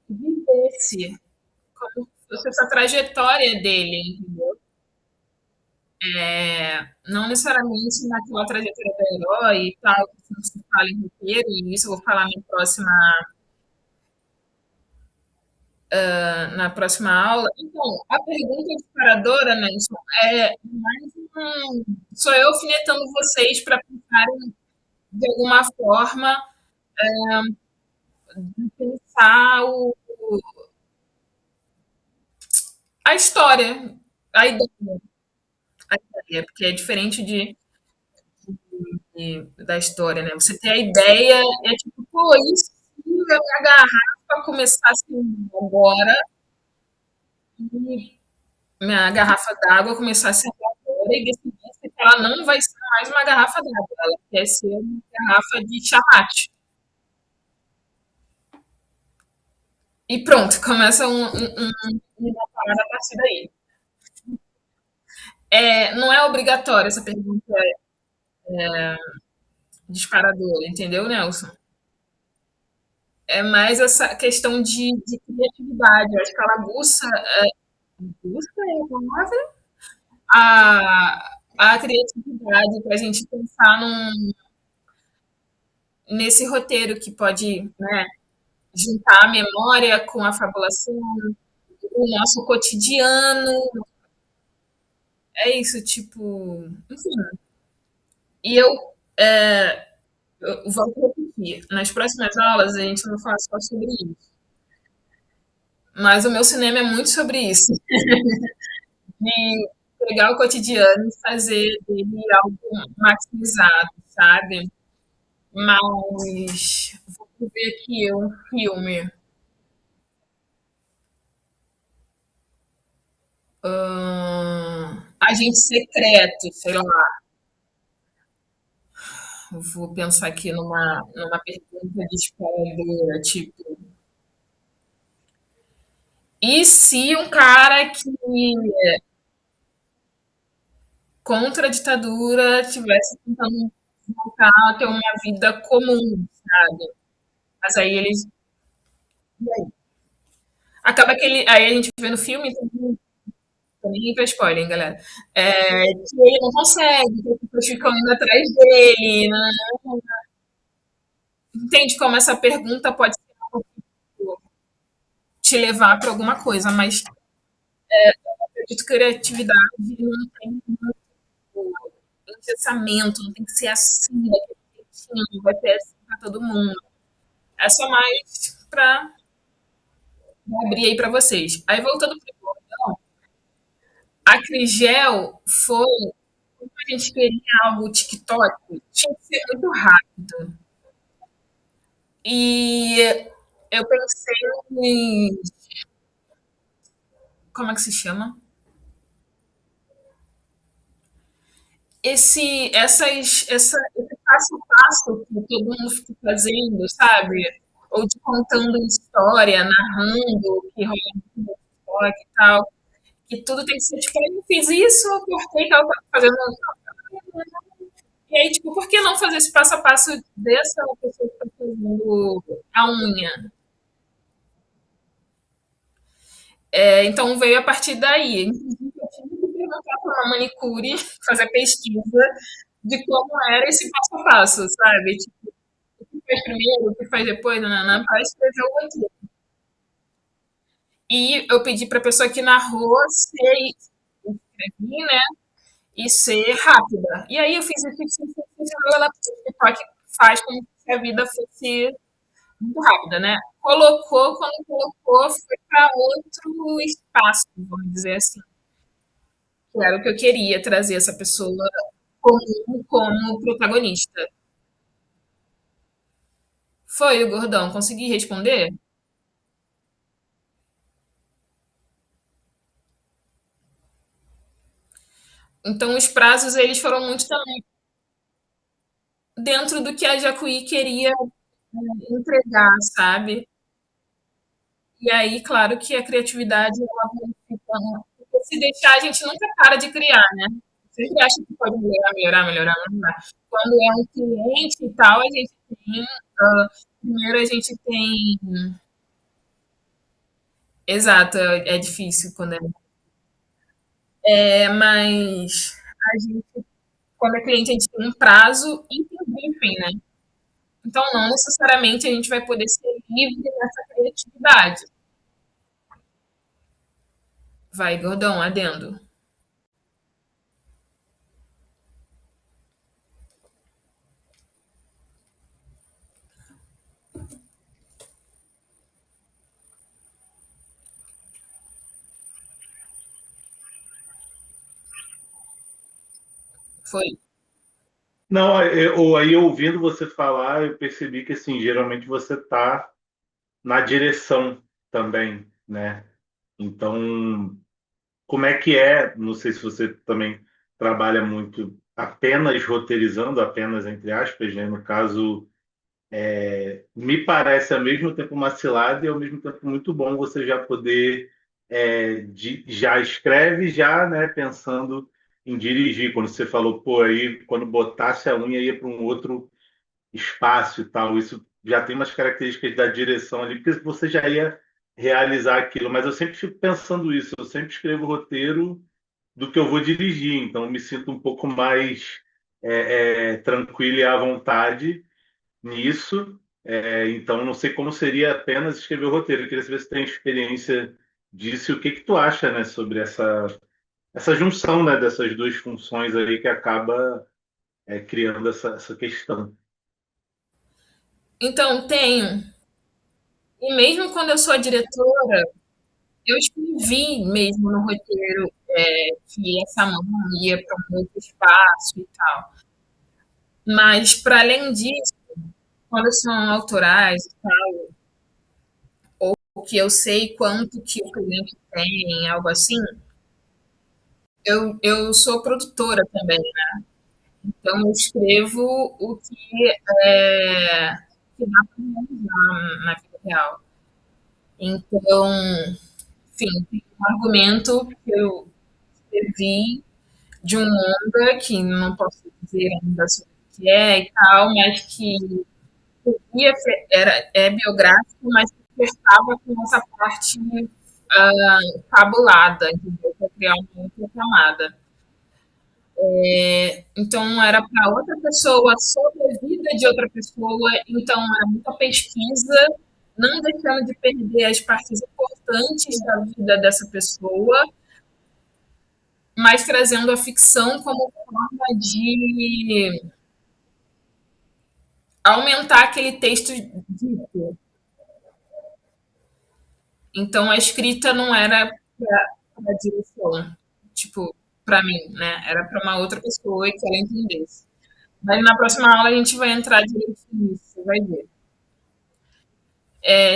vivesse, como se fosse essa trajetória dele, entendeu? Não necessariamente naquela trajetória do herói e tal, que não se fala em roteiro, e isso eu vou falar na próxima. na próxima aula. Então, a pergunta disparadora, Nelson, é mais sou eu alfinetando vocês para pensarem de alguma forma de pensar a história, a ideia, porque é diferente da história, né? Você ter a ideia é tipo, pô, e se a minha garrafa começasse agora e minha garrafa d'água começasse agora e decidisse que ela não vai ser mais uma garrafa d'água, ela quer ser uma garrafa de chamate. E pronto, começa uma parada a partir daí. Não é obrigatória essa pergunta disparadora, entendeu, Nelson? É mais essa questão de criatividade. Eu acho que ela aguça é a palavra? A criatividade para a gente pensar nesse roteiro que pode, né, juntar a memória com a fabulação, o nosso cotidiano. É isso, tipo. Enfim. E eu vou repetir. Nas próximas aulas a gente não fala só sobre isso. Mas o meu cinema é muito sobre isso. De pegar o cotidiano e fazer dele algo maximizado, sabe? Mas vou ver aqui um filme. Agente Secreto, sei lá. Vou pensar aqui numa pergunta disparadora, tipo. E se um cara que contra a ditadura tivesse tentando voltar a ter uma vida comum, sabe? Mas aí eles. Acaba que ele. Aí a gente vê no filme, nem pra spoiler, hein, galera. Que ele não consegue, que as pessoas ficam indo atrás dele. Né? Entende como essa pergunta pode te levar para alguma coisa, mas eu acredito que criatividade não tem pensamento, não tem que ser assim, daquele jeitinho, não vai ser assim para todo mundo. É só mais para abrir aí para vocês. Aí voltando para o a Crigel foi, como a gente queria algo TikTok, tinha que ser muito rápido. E eu pensei em. Como é que se chama? Esse passo a passo que todo mundo fica fazendo, sabe? Ou de contando história, narrando, que rola no TikTok e tal. Que tudo tem que ser tipo, eu fiz isso, eu cortei que ela tá fazendo. E aí, tipo, por que não fazer esse passo a passo dessa pessoa que tá fazendo a unha? Então veio a partir daí. Inclusive, eu tive que perguntar para uma manicure, fazer pesquisa de como era esse passo a passo, sabe? Tipo, o que faz primeiro, o que faz depois, para escrever o roteiro. E eu pedi para a pessoa que narrou escrever, né? E ser rápida. E aí eu fiz isso, ela TikTok faz como se a vida fosse muito rápida, né? Quando colocou, foi para outro espaço, vamos dizer assim. Que era o que eu queria, trazer essa pessoa como protagonista. Foi o Gordão, consegui responder? Então os prazos eles foram muito também dentro do que a Jacuí queria entregar, sabe? E aí, claro que a criatividade ela vai ficando. Porque se deixar, a gente nunca para de criar, né? Sempre acha que pode melhorar, melhorar, melhorar, melhorar. Quando é um cliente e tal, a gente tem. Primeiro a gente tem. Exato, é difícil quando mas a gente, quando é cliente, a gente tem um prazo e tem um briefing, né? Então, não necessariamente a gente vai poder ser livre nessa criatividade. Vai, Gordão, adendo. Foi. Não, ou aí ouvindo você falar, eu percebi que assim, geralmente você está na direção também, né? Então, como é que é? Não sei se você também trabalha muito apenas roteirizando, apenas entre aspas, né? No caso, me parece ao mesmo tempo uma cilada e ao mesmo tempo muito bom você já poder já escreve já, né? Pensando em dirigir. Quando você falou, pô, aí quando botasse a unha ia para um outro espaço e tal. Isso já tem umas características da direção ali, porque você já ia realizar aquilo. Mas eu sempre fico pensando isso, eu sempre escrevo roteiro do que eu vou dirigir, então eu me sinto um pouco mais tranquilo e à vontade nisso. Então não sei como seria apenas escrever o roteiro. Eu queria saber se tem experiência disso e o que que tu acha, né, sobre essa junção, né, dessas duas funções aí que acaba criando essa questão. Então, tenho. E mesmo quando eu sou a diretora, eu escrevi mesmo no roteiro que essa mão ia para um outro espaço e tal. Mas, para além disso, quando são autorais e tal, ou que eu sei quanto que o cliente tem, algo assim, eu sou produtora também. Então, eu escrevo o que dá para realizar na vida real. Então, enfim, tem um argumento que eu escrevi de um longa, que não posso dizer ainda sobre o que é e tal, mas que é biográfico, mas que flertava com essa parte fabulada, entendeu? Para criar uma outra camada. Então, era para outra pessoa, sobre a vida de outra pessoa, então era muita pesquisa, não deixando de perder as partes importantes da vida dessa pessoa, mas trazendo a ficção como forma de aumentar aquele texto dito. Então, a escrita não era para a direção, tipo, para mim, né? Era para uma outra pessoa e que ela entendesse. Mas na próxima aula a gente vai entrar direitinho nisso, você vai ver.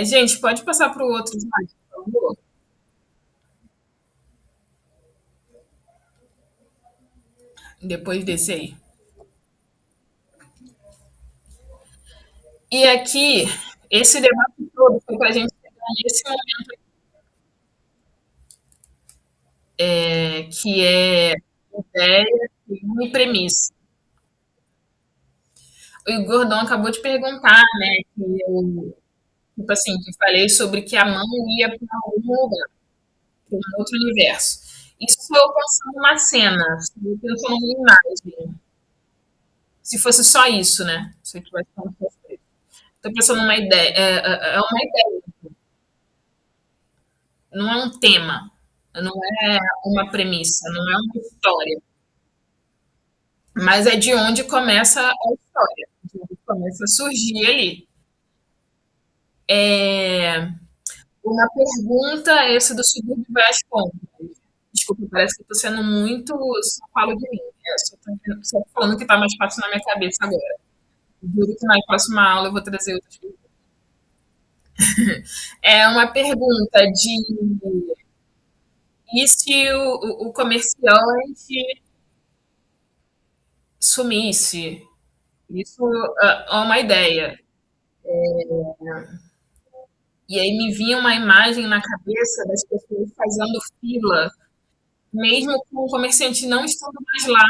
Gente, pode passar para o outro slide, por favor? Depois desse aí. E aqui, esse debate todo foi para a gente chegar nesse momento que é ideia e premissa. O Gordon acabou de perguntar, né, que eu, tipo assim, que falei sobre que a mão ia para algum lugar, para um outro universo. Isso foi eu pensando numa cena, se eu pensando numa imagem. Se fosse só isso, né? Se eu tivesse falando só isso. Estou pensando numa ideia. É uma ideia, não é um tema, não é uma premissa, não é uma história. Mas é de onde começa a história, de onde começa a surgir ali. Uma pergunta, esse do subúrbio vai às compras. Desculpa, parece que estou sendo muito. Só falo de mim. Só falando que está mais fácil na minha cabeça agora. Juro que na próxima aula eu vou trazer outras perguntas. É uma pergunta de e se o comerciante sumisse? Isso é uma ideia. E aí me vinha uma imagem na cabeça das pessoas fazendo fila, mesmo com o comerciante não estando mais lá.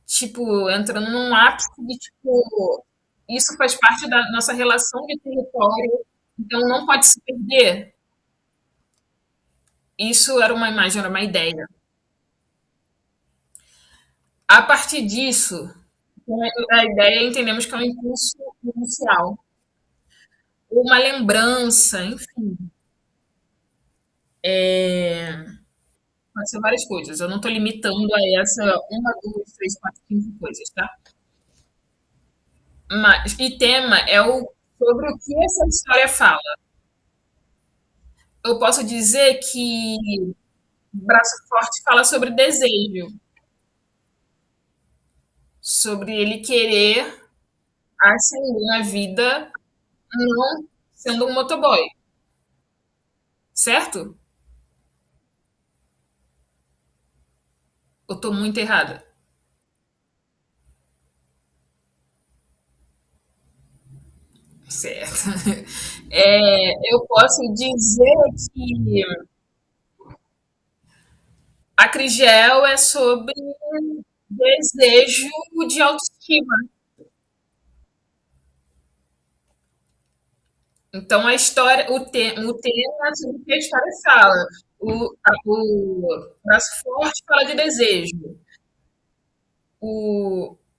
Tipo, entrando num ápice de, tipo, isso faz parte da nossa relação de território, então não pode se perder. Isso era uma imagem, era uma ideia. A partir disso, a ideia entendemos que é um impulso inicial, uma lembrança, enfim. Pode ser várias coisas. Eu não estou limitando a essa uma, duas, três, quatro, cinco coisas, tá? E tema é o sobre o que essa história fala. Eu posso dizer que Braço Forte fala sobre desejo, sobre ele querer ascender na vida não sendo um motoboy, certo? Eu tô muito errada. Certo. Eu posso dizer que a Crigel é sobre desejo de autoestima. Então a história, o tema é sobre o que a história fala. O Braço Forte fala de desejo.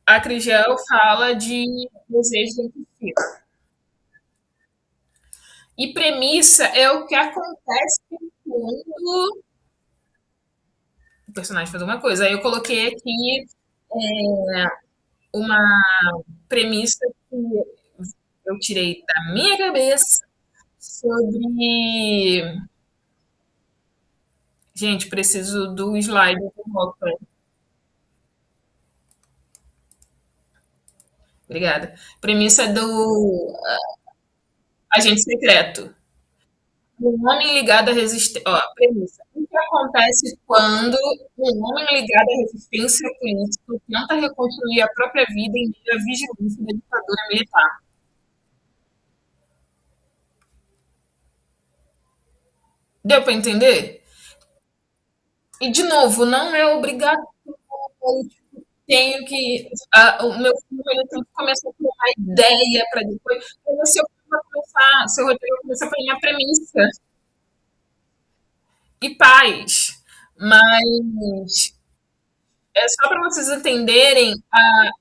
A Crigel fala de desejo de autoestima. E premissa é o que acontece quando o personagem faz uma coisa. Aí eu coloquei aqui uma premissa que eu tirei da minha cabeça sobre. Gente, preciso do slide de volta. Obrigada. Premissa do agente secreto. Um homem ligado à resistência. Ó, premissa. O que acontece quando um homem ligado à resistência política tenta reconstruir a própria vida em meio à vigilância da ditadura militar? Deu para entender? E, de novo, não é obrigatório. Tipo, tenho que. O meu filme ele tem que começar com uma ideia para depois. Porque se eu começar, se eu roteiro começar com a minha premissa e paz. Mas é só para vocês entenderem a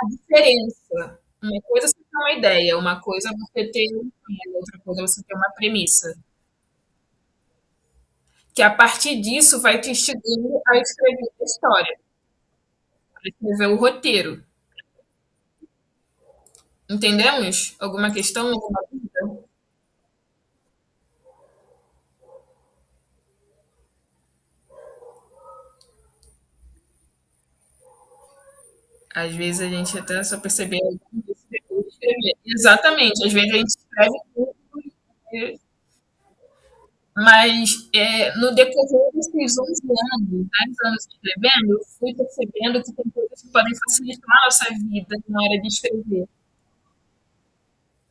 diferença. Uma coisa é você ter uma ideia, uma coisa é você ter um tema, outra coisa é você ter uma premissa. Que a partir disso vai te instigando a escrever a história, a escrever o roteiro. Entendemos? Alguma questão, alguma dúvida? Às vezes a gente até só percebe depois de escrever. Exatamente, às vezes a gente escreve tudo, mas no decorrer desses 11 anos, 10 anos escrevendo, eu fui percebendo que tem coisas que podem facilitar a nossa vida na hora de escrever.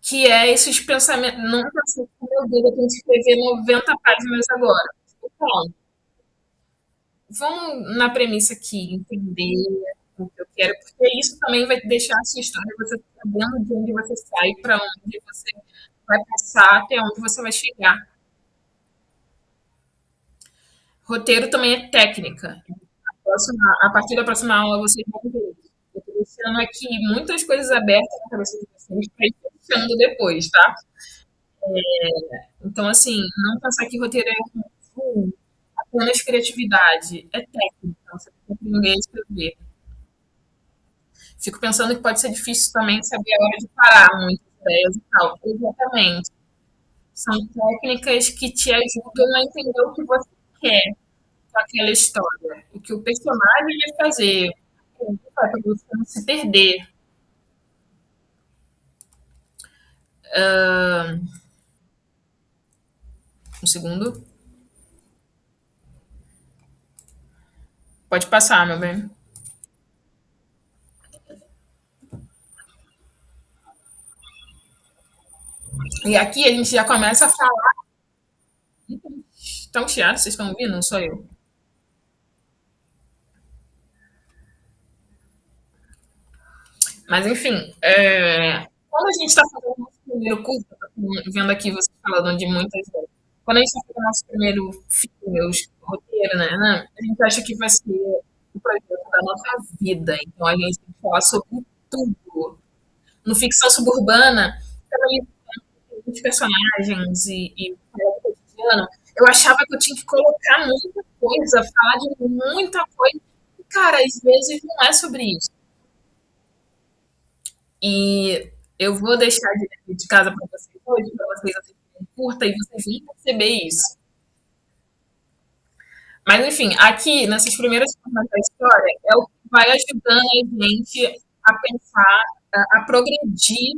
Que é esses pensamentos. Não pensei que, meu Deus, eu tenho que escrever 90 páginas agora. Então, vamos na premissa aqui, entender o que eu quero, porque isso também vai deixar a sua história, você sabendo de onde você sai, para onde você vai passar, até onde você vai chegar. Roteiro também é técnica. A partir da próxima aula, vocês vão ver isso. Eu estou deixando aqui muitas coisas abertas na cabeça de vocês para ir fechando depois, tá? Então, assim, não pensar que roteiro é apenas criatividade, é técnica. Você tem que aprender a escrever. Fico pensando que pode ser difícil também saber a hora de parar muitas ideias e tal. Exatamente. São técnicas que te ajudam a entender o que você quer com aquela história. O que o personagem vai fazer. Para você não se perder. Um segundo. Pode passar, meu bem. E aqui a gente já começa a falar. Estão chiados? Vocês estão ouvindo? Não sou eu. Mas, enfim, quando a gente está fazendo o nosso primeiro curso, vendo aqui você falando de muitas vezes, quando a gente está fazendo o nosso primeiro filme, o roteiro, né, a gente acha que vai ser o projeto da nossa vida. Então, a gente tem que falar sobre tudo. No Ficção Suburbana, também tem muitos personagens e fala do cotidiano. Eu achava que eu tinha que colocar muita coisa, falar de muita coisa. E, cara, às vezes não é sobre isso. E eu vou deixar de casa para vocês hoje, para vocês assistirem curta e vocês vão perceber isso. Mas, enfim, aqui, nessas primeiras formas da história, é o que vai ajudando a gente a pensar, a progredir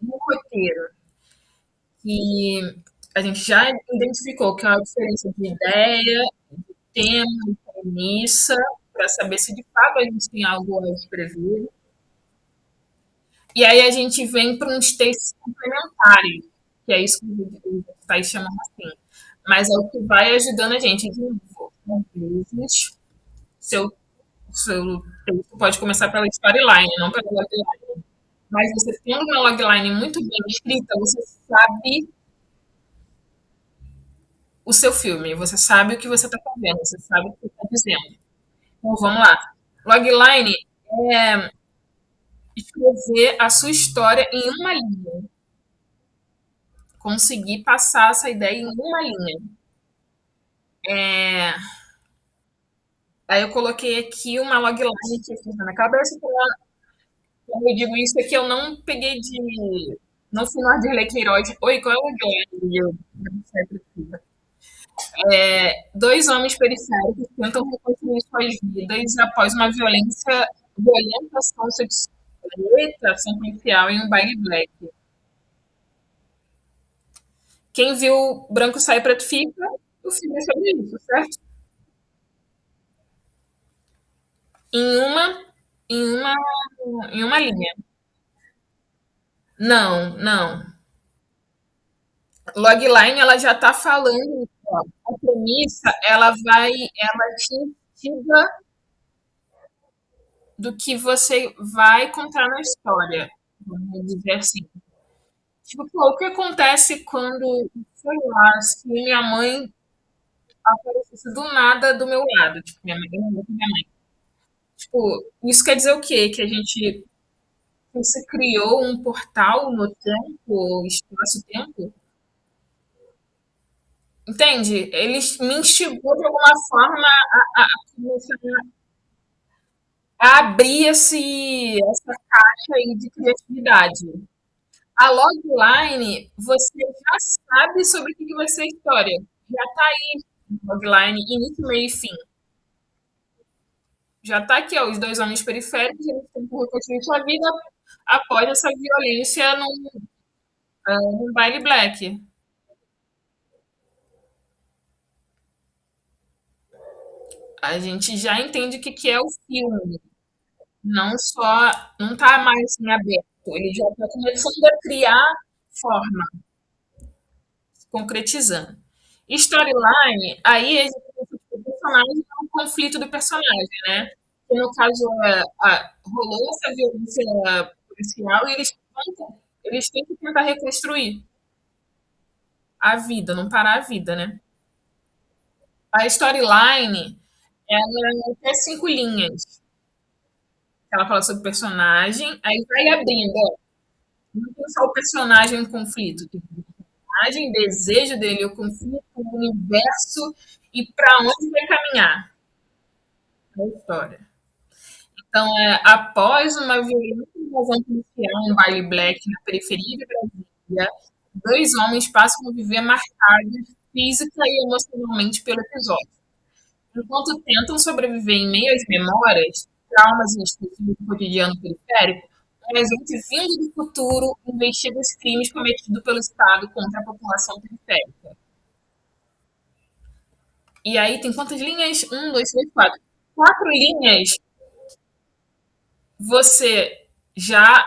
no roteiro. Que a gente já identificou que é uma diferença de ideia, de tema, de premissa, para saber se de fato a gente tem algo a escrever. E aí a gente vem para uns textos complementares, que é isso que os editais chamam assim. Mas é o que vai ajudando a gente. De novo, às vezes, seu texto pode começar pela storyline, não pela logline. Mas você tendo uma logline muito bem escrita, você sabe o seu filme, você sabe o que você está fazendo, você sabe o que você está dizendo. Então vamos lá. Logline é escrever a sua história em uma linha. Conseguir passar essa ideia em uma linha. Aí eu coloquei aqui uma logline que eu fiz na minha cabeça. Quando eu digo isso, é que eu não peguei de. Não fui no Ardirley Queiroz. Oi, qual é o logline? Eu não sei precisa. Dois homens periféricos tentam reconstruir suas vidas após uma violentação sexual em um baile black. Quem viu Branco Sai Preto Fica, o filme é sobre isso, certo? Em uma, em uma, em uma linha. Não, não. Logline, ela já está falando, ó, a premissa, ela te instiga do que você vai contar na história, vamos dizer assim. Tipo, pô, o que acontece quando, sei lá, se minha mãe aparecesse do nada do meu lado, tipo, minha mãe. Tipo, isso quer dizer o quê? Que a gente você criou um portal no tempo, espaço-tempo, entende? Ele me instigou de alguma forma a começar a abrir essa caixa aí de criatividade. A logline, você já sabe sobre o que vai ser a história. Já está aí, logline, início, meio e fim. Já está aqui, ó, os dois homens periféricos, eles têm que reconstruir sua vida após essa violência num baile black. A gente já entende o que é o filme. Não só, não está mais em aberto. Ele já está começando a criar forma, concretizando. Storyline, aí a gente tem o personagem e o conflito do personagem, né? Que no caso rolou essa violência policial e eles têm que tentar reconstruir a vida, não parar a vida, né? A storyline, ela tem 5 linhas. Ela fala sobre o personagem, aí vai abrindo, ó. Não tem só o personagem em conflito, tem o personagem, desejo dele, o conflito, o universo e para onde vai caminhar a história. Então, após uma violenta invasão policial em um baile black na periferia de Brasília, dois homens passam a viver marcados física e emocionalmente pelo episódio. Enquanto tentam sobreviver em meio às memórias, traumas e esquecidos do cotidiano periférico, um agente vindo do futuro investiga os crimes cometidos pelo Estado contra a população periférica. E aí tem quantas linhas? 1, 2, 3, 4. 4 linhas, você já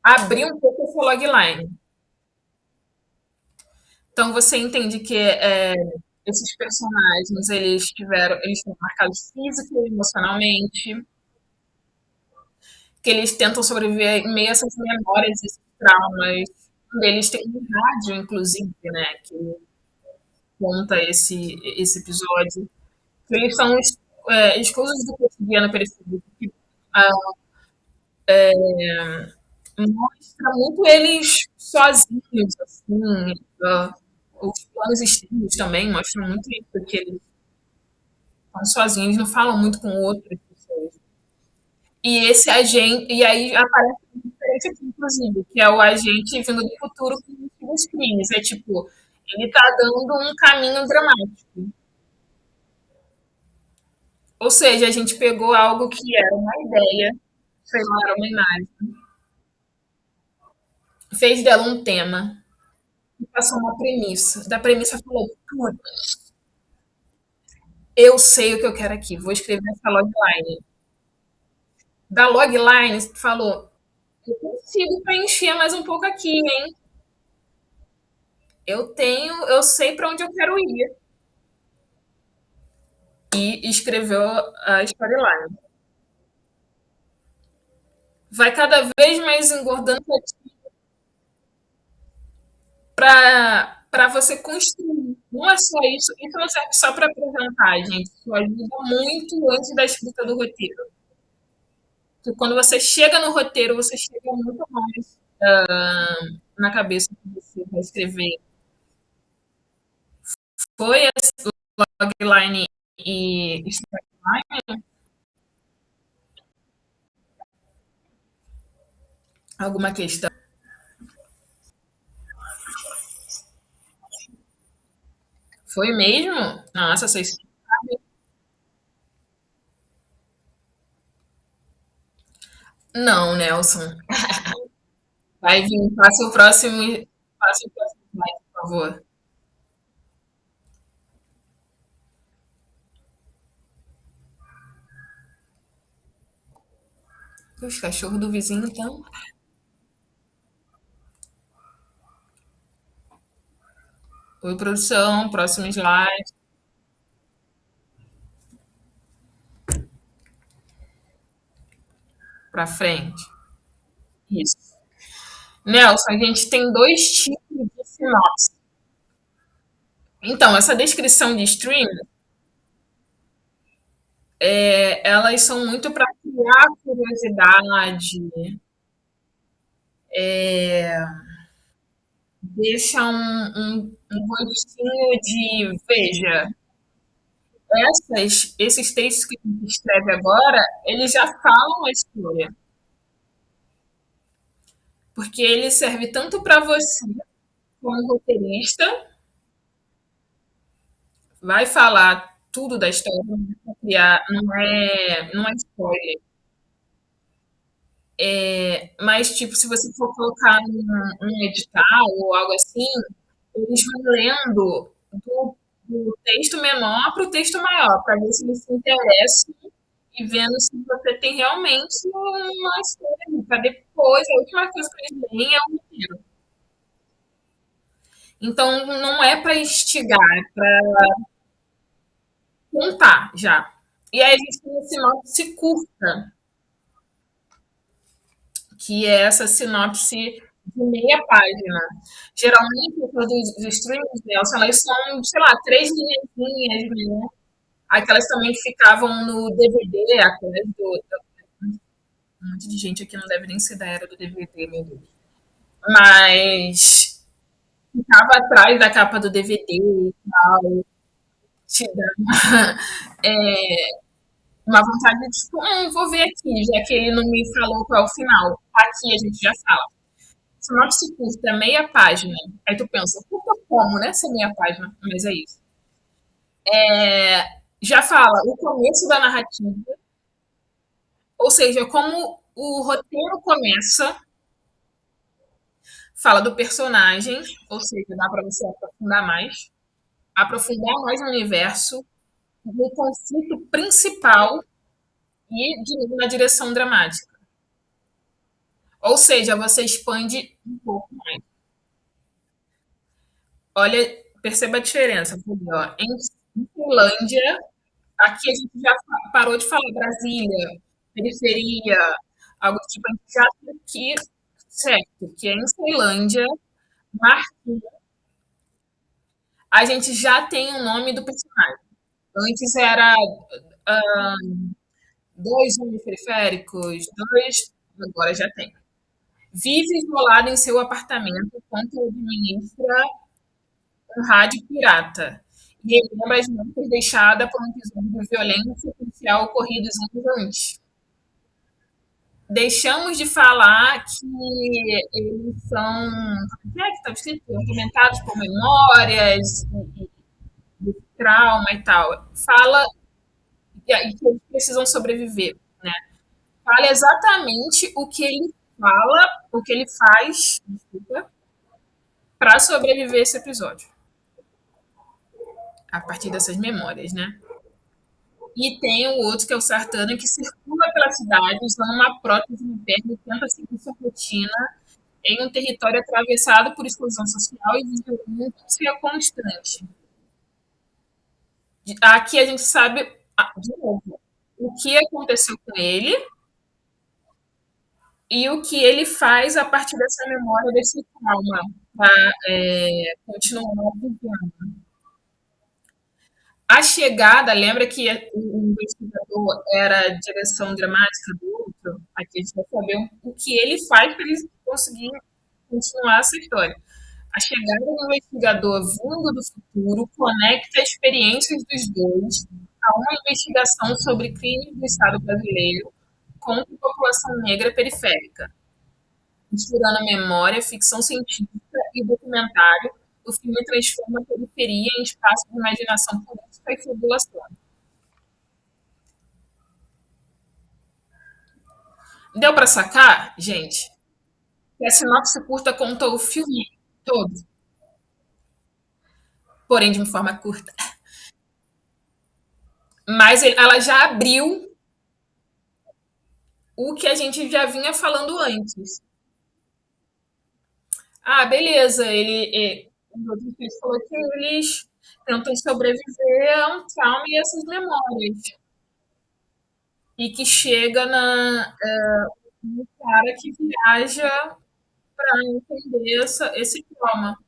abriu um pouco essa logline. Então você entende que esses personagens eles estão marcados física e emocionalmente, que eles tentam sobreviver em meio a essas memórias, esses traumas. Um deles tem um rádio, inclusive, né, que conta esse episódio. Que eles são exclusos do cotidiano periférico, que mostra muito eles sozinhos, assim, os planos externos também mostram muito isso, porque eles estão sozinhos, eles não falam muito com outras pessoas. E esse agente, e aí aparece uma diferença aqui, inclusive, que é o agente vindo do futuro com os crimes. É tipo, ele tá dando um caminho dramático. Ou seja, a gente pegou algo que era uma ideia, sei lá, era uma imagem, fez dela um tema e passou uma premissa. Da premissa falou, tudo, eu sei o que eu quero aqui, vou escrever essa logline. Da logline, falou, eu consigo preencher mais um pouco aqui, hein? Eu sei para onde eu quero ir. E escreveu a storyline. Vai cada vez mais engordando para você construir. Não é só isso, isso não serve só para apresentar, gente. Isso ajuda muito antes da escrita do roteiro. Porque quando você chega no roteiro, você chega muito mais na cabeça que você vai escrever. Foi essa logline e storyline? Alguma questão? Foi mesmo? Nossa, vocês. Não, Nelson. Vai vir, passa o próximo slide, por favor. Os cachorros do vizinho estão. Oi, produção, próximo slide. Para frente. Isso. Nelson, a gente tem dois tipos de sinopse. Então, essa descrição de stream, elas são muito para criar curiosidade, deixa um gostinho de, veja, esses textos que a gente escreve agora, eles já falam a história. Porque ele serve tanto para você, como roteirista, vai falar tudo da história, não é criar, não é spoiler. Mas, tipo, se você for colocar num edital ou algo assim, eles vão lendo do texto menor para o texto maior, para ver se eles se interessam e vendo se você tem realmente uma história. Para depois, a última coisa que eles leem é o roteiro. Então, não é para instigar, é para contar já. E aí a gente tem a sinopse curta, que é essa sinopse de meia página. Geralmente, dos streams, Nelson, elas são, sei lá, 3 linhazinhas, né? Aquelas também que ficavam no DVD, aquelas um monte de gente aqui não deve nem ser da era do DVD, meu Deus. Mas ficava atrás da capa do DVD e tal, te dá uma vontade de, tipo, vou ver aqui, já que ele não me falou qual é o final. Aqui a gente já fala. Sinopse curta, meia página. Aí tu pensa, curta como, né? Ser meia página, mas é isso. Já fala o começo da narrativa, ou seja, como o roteiro começa, fala do personagem, ou seja, dá para você aprofundar mais no universo, no conflito principal e de novo na direção dramática. Ou seja, você expande um pouco mais. Olha, perceba a diferença. Ó. Em Finlândia, aqui a gente já parou de falar Brasília, periferia, algo do tipo, a gente já tem aqui, certo, que é em Ceilândia, Marquinhos, a gente já tem o nome do personagem. Antes era dois homens periféricos, agora já tem. Vive isolado em seu apartamento enquanto administra um rádio pirata e relembra as marcas deixadas por um episódio de violência policial ocorridos anos antes. Deixamos de falar que eles são, como é que está escrito? Atormentados por memórias, de trauma e tal. Fala que eles precisam sobreviver, né? Fala exatamente o que ele fala, o que ele faz, desculpa, para sobreviver esse episódio. A partir dessas memórias, né? E tem o outro, que é o Sartana, que circula pela cidade usando uma prótese no perna e tenta seguir sua rotina em um território atravessado por exclusão social e violência constante. Aqui a gente sabe, de novo, o que aconteceu com ele e o que ele faz a partir dessa memória, desse trauma, para continuar vivendo. A chegada, lembra que o investigador era a direção dramática do outro? Aqui a gente vai saber o que ele faz para ele conseguir continuar essa história. A chegada do investigador vindo do futuro conecta experiências dos dois a uma investigação sobre crimes do Estado brasileiro contra a população negra periférica, misturando memória, ficção científica e documentário. O filme transforma a periferia em espaço de imaginação política e fabulação. Deu para sacar, gente? Que a sinopse curta contou o filme todo, porém de uma forma curta. Mas ela já abriu o que a gente já vinha falando antes. Beleza, o outro falou que eles tentam sobreviver a um trauma e essas memórias. E que chega no cara que viaja para entender esse trauma.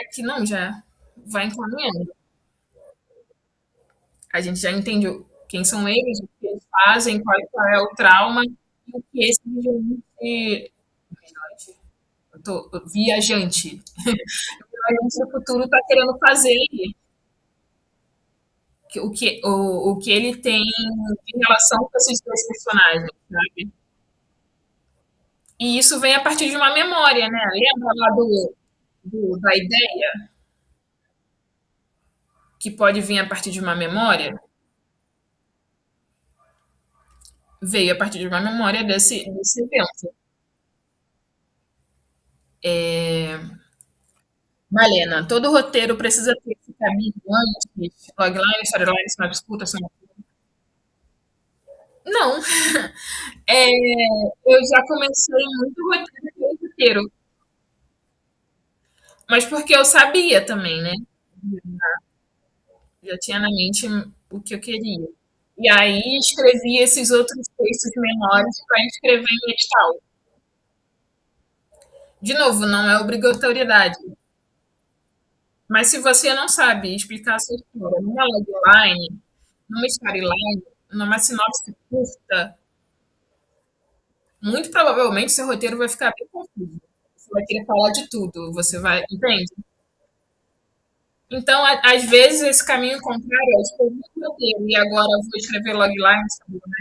Aqui não, já vai encaminhando. A gente já entendeu quem são eles, o que eles fazem, qual é o trauma e o que esse viajante do futuro está querendo fazer. O que ele tem em relação com esses dois personagens, sabe? E isso vem a partir de uma memória, né? Lembra lá da ideia? Que pode vir a partir de uma memória? Veio a partir de uma memória desse evento. Malena, todo roteiro precisa ter esse caminho antes, logline, storyline, sinopse curta, Não. Eu já comecei muito roteiro pelo roteiro. Mas porque eu sabia também, né? Já tinha na mente o que eu queria. E aí escrevi esses outros textos menores para escrever em edital. De novo, não é obrigatoriedade. Mas se você não sabe explicar a sua história numa logline, numa storyline, numa sinopse curta, muito provavelmente seu roteiro vai ficar bem confuso. Você vai querer falar de tudo, você vai, entende? Então, às vezes, esse caminho contrário é escrever o roteiro e agora eu vou escrever logline,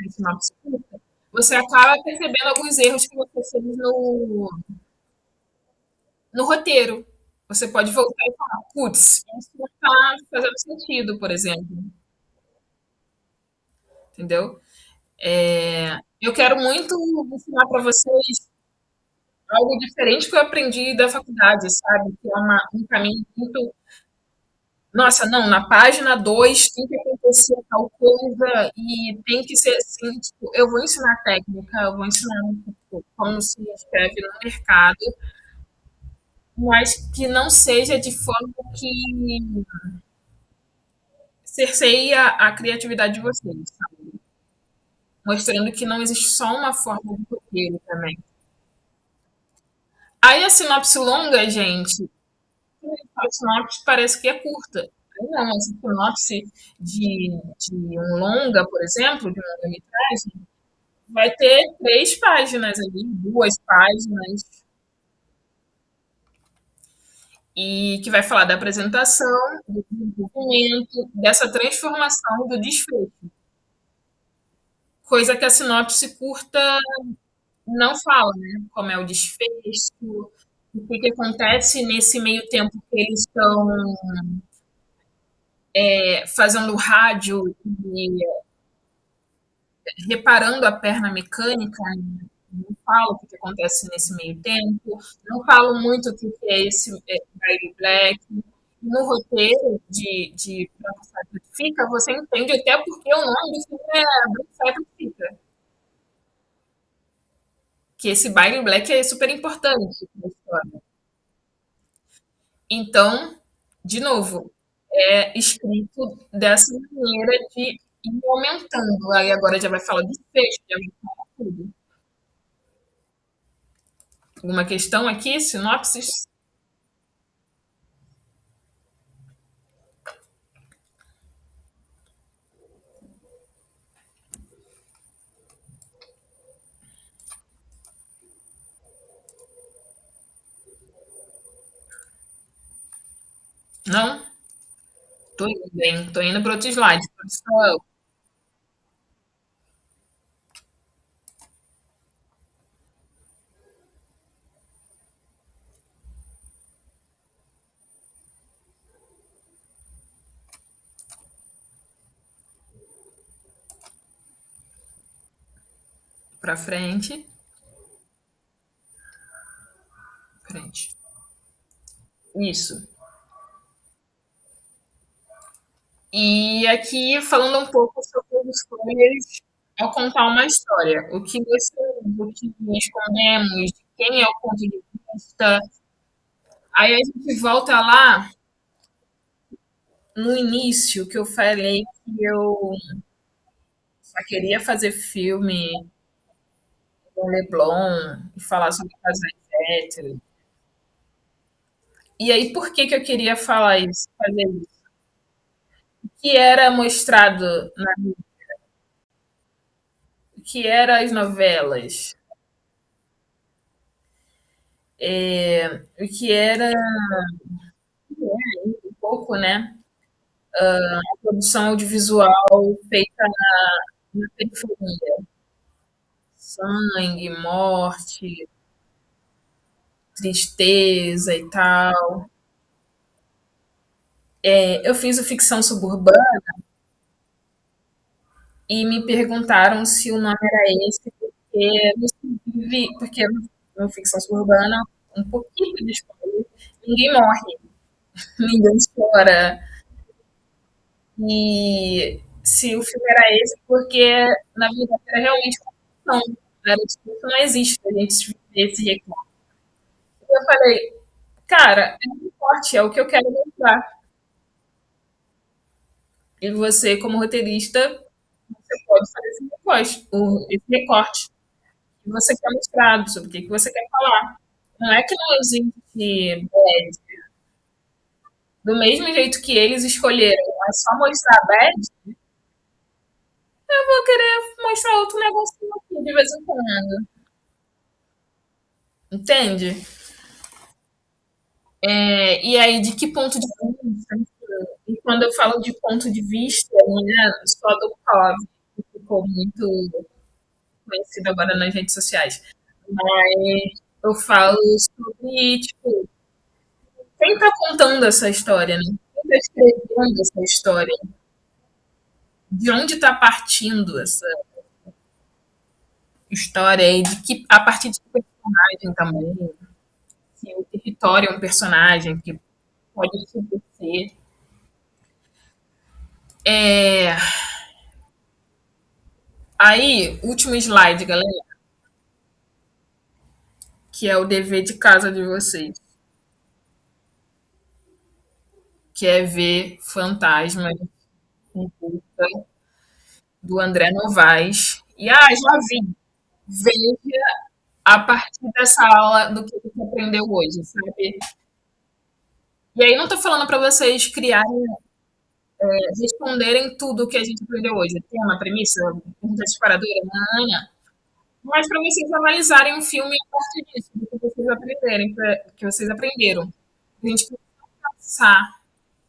sinopse curta, você acaba percebendo alguns erros que você fez no roteiro. Você pode voltar e falar, putz, isso não está fazendo sentido, por exemplo. Entendeu? Eu quero muito ensinar para vocês algo diferente que eu aprendi da faculdade, sabe? Que é um caminho muito. Nossa, não, na página 2 tem que acontecer tal coisa e tem que ser assim. Tipo, eu vou ensinar técnica, eu vou ensinar tipo, como se escreve no mercado, mas que não seja de forma que cerceia a criatividade de vocês, sabe? Mostrando que não existe só uma forma de roteiro também. Aí a sinopse longa, gente, a sinopse parece que é curta. Não, a sinopse de um longa, por exemplo, de uma longa-metragem, vai ter 3 páginas ali, 2 páginas. e que vai falar da apresentação, do desenvolvimento, dessa transformação do desfecho. Coisa que a sinopse curta não fala, né? Como é o desfecho, o que acontece nesse meio tempo que eles estão fazendo rádio e reparando a perna mecânica. Não falo o que acontece nesse meio tempo, não falo muito o que é esse Baile Black. No roteiro de Branco Sacrifica, você entende até porque o nome do filme é Branco Sacrifica. Que esse Baile Black é super importante na história. Então, de novo, é escrito dessa maneira de ir aumentando. Aí agora já vai falar de fecho, já vai falar tudo. Alguma questão aqui? Sinopses? Não? Tô indo bem. Tô indo para outro slide. Produção, para frente. Frente. Isso. E aqui falando um pouco sobre os spoilers ao contar uma história. O que gostamos, o que escondemos, de quem é o ponto de vista. Aí a gente volta lá no início que eu falei que eu só queria fazer filme com Leblon e falar sobre casais héteros. E aí, por que que eu queria falar isso, fazer isso? O que era mostrado, o que eram as novelas, o que era um pouco, né, a produção audiovisual feita na periferia. Sangue, morte, tristeza e tal. Eu fiz o Ficção Suburbana e me perguntaram se o nome era esse, porque no Ficção Suburbana, um pouquinho de spoiler, ninguém morre, ninguém chora. E se o filme era esse, porque na verdade era realmente uma ficção. Era tipo, isso não existe a gente viver esse recorte. E eu falei, cara, é um recorte, é o que eu quero mostrar. E você, como roteirista, você pode fazer esse recorte que você quer mostrar, sobre o que você quer falar. Não é que não existe bad. Do mesmo jeito que eles escolheram, é só mostrar bad, eu vou querer mostrar outro negocinho aqui de vez em quando. Entende? E aí, de que ponto de vista? E quando eu falo de ponto de vista, não é só do Cove, que ficou muito conhecido agora nas redes sociais. Mas eu falo sobre, tipo, quem está contando essa história, né? Quem está escrevendo essa história? De onde está partindo essa história e de que, a partir de que personagem também, se o território é um personagem que pode subverter. É... Aí, último slide, galera, que é o dever de casa de vocês, que é ver Fantasma em Busca, do André Novaes. E, já vi. Veja a partir dessa aula do que você aprendeu hoje, sabe? E aí não tô falando para vocês criarem, responderem tudo o que a gente aprendeu hoje. Tem uma premissa, pergunta disparadora, não. Mas para vocês analisarem um filme a partir disso, do que vocês aprenderem, que vocês aprenderam. A gente começar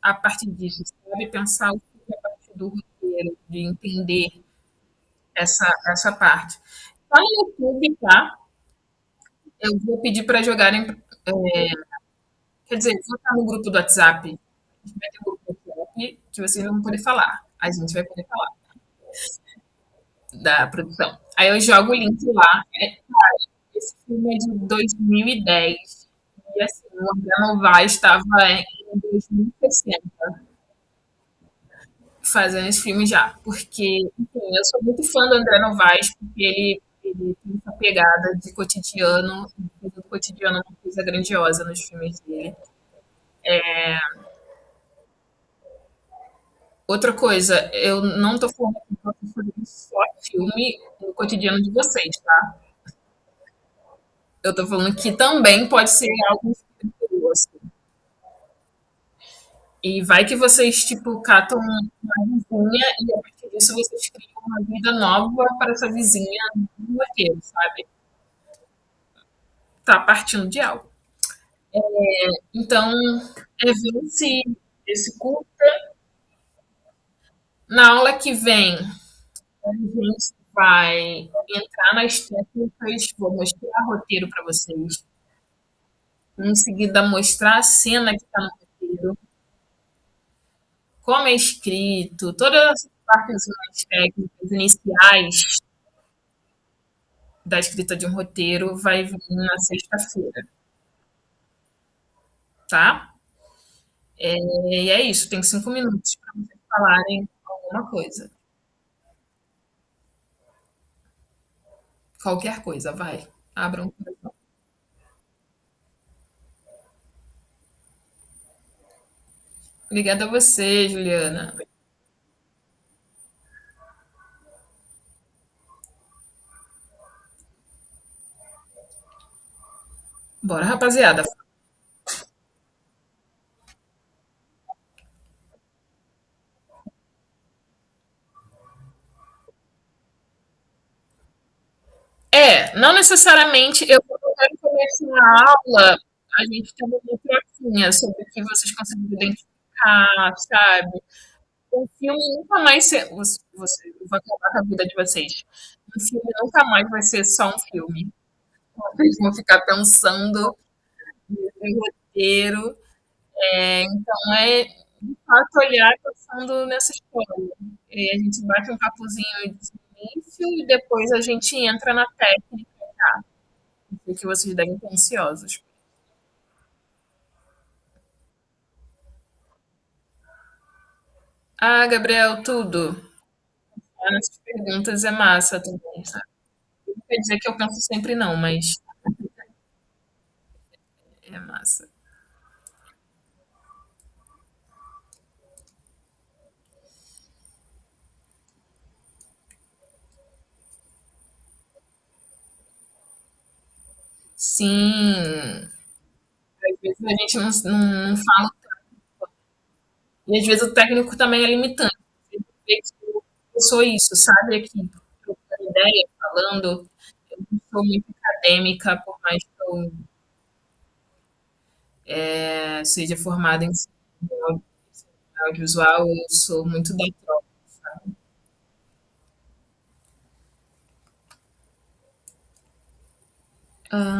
a partir disso, sabe? Pensar o filme a partir do roteiro, de entender essa parte. Tá no YouTube, tá? Eu vou pedir para jogarem. Quer dizer, vou estar no grupo do WhatsApp. A gente vai ter um grupo do WhatsApp que vocês vão poder falar. A gente vai poder falar da produção. Aí eu jogo o link lá. Esse filme é de 2010. E assim, o André Novaes estava em 2060 fazendo esse filme já. Porque, enfim, eu sou muito fã do André Novaes, porque ele tem essa pegada de cotidiano, do cotidiano uma coisa grandiosa nos filmes dele. Outra coisa, eu não tô falando que eu tô fazendo só filme no cotidiano de vocês, tá? Eu tô falando que também pode ser algo inspirador. E vai que vocês, tipo, catam uma vizinha e a partir disso vocês criam uma vida nova para essa vizinha do roteiro, sabe? Tá partindo de algo. Então, é ver esse curta. Na aula que vem, a gente vai entrar nas técnicas, vou mostrar roteiro para vocês. Em seguida, mostrar a cena que está no roteiro, como é escrito, todas as partes mais técnicas iniciais da escrita de um roteiro vai vir na sexta-feira, tá? E é isso, tem 5 minutos para vocês falarem alguma coisa. Qualquer coisa, vai. Abram o coração. Obrigada a você, Juliana. Bora, rapaziada. Não necessariamente eu quero começar a aula, a gente tendo uma troquinha sobre o que vocês conseguiram identificar, sabe? Um filme nunca mais ser. Eu vou acabar com a vida de vocês. Um filme nunca mais vai ser só um filme. Vocês vão ficar pensando no roteiro. Então, de fato olhar pensando nessa história. E a gente bate um papozinho de início e depois a gente entra na técnica, tá? Que vocês devem estar ansiosos. Ah, Gabriel, tudo. Nessas perguntas é massa também, sabe? Não quer dizer que eu penso sempre não, mas é massa. Sim, às vezes a gente não fala, e às vezes o técnico também é limitante. Ele vê que eu sou isso, sabe? Aqui, trocando ideia, falando, eu não sou muito acadêmica, por mais que eu seja formada em audiovisual, eu sou muito da troca.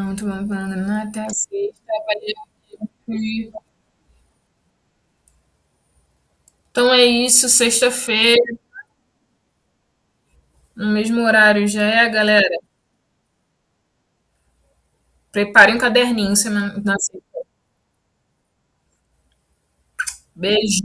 Muito bom, falando até a sexta, valeu. Então é isso, sexta-feira, no mesmo horário já é, galera. Preparem um caderninho semana na sexta. Beijo.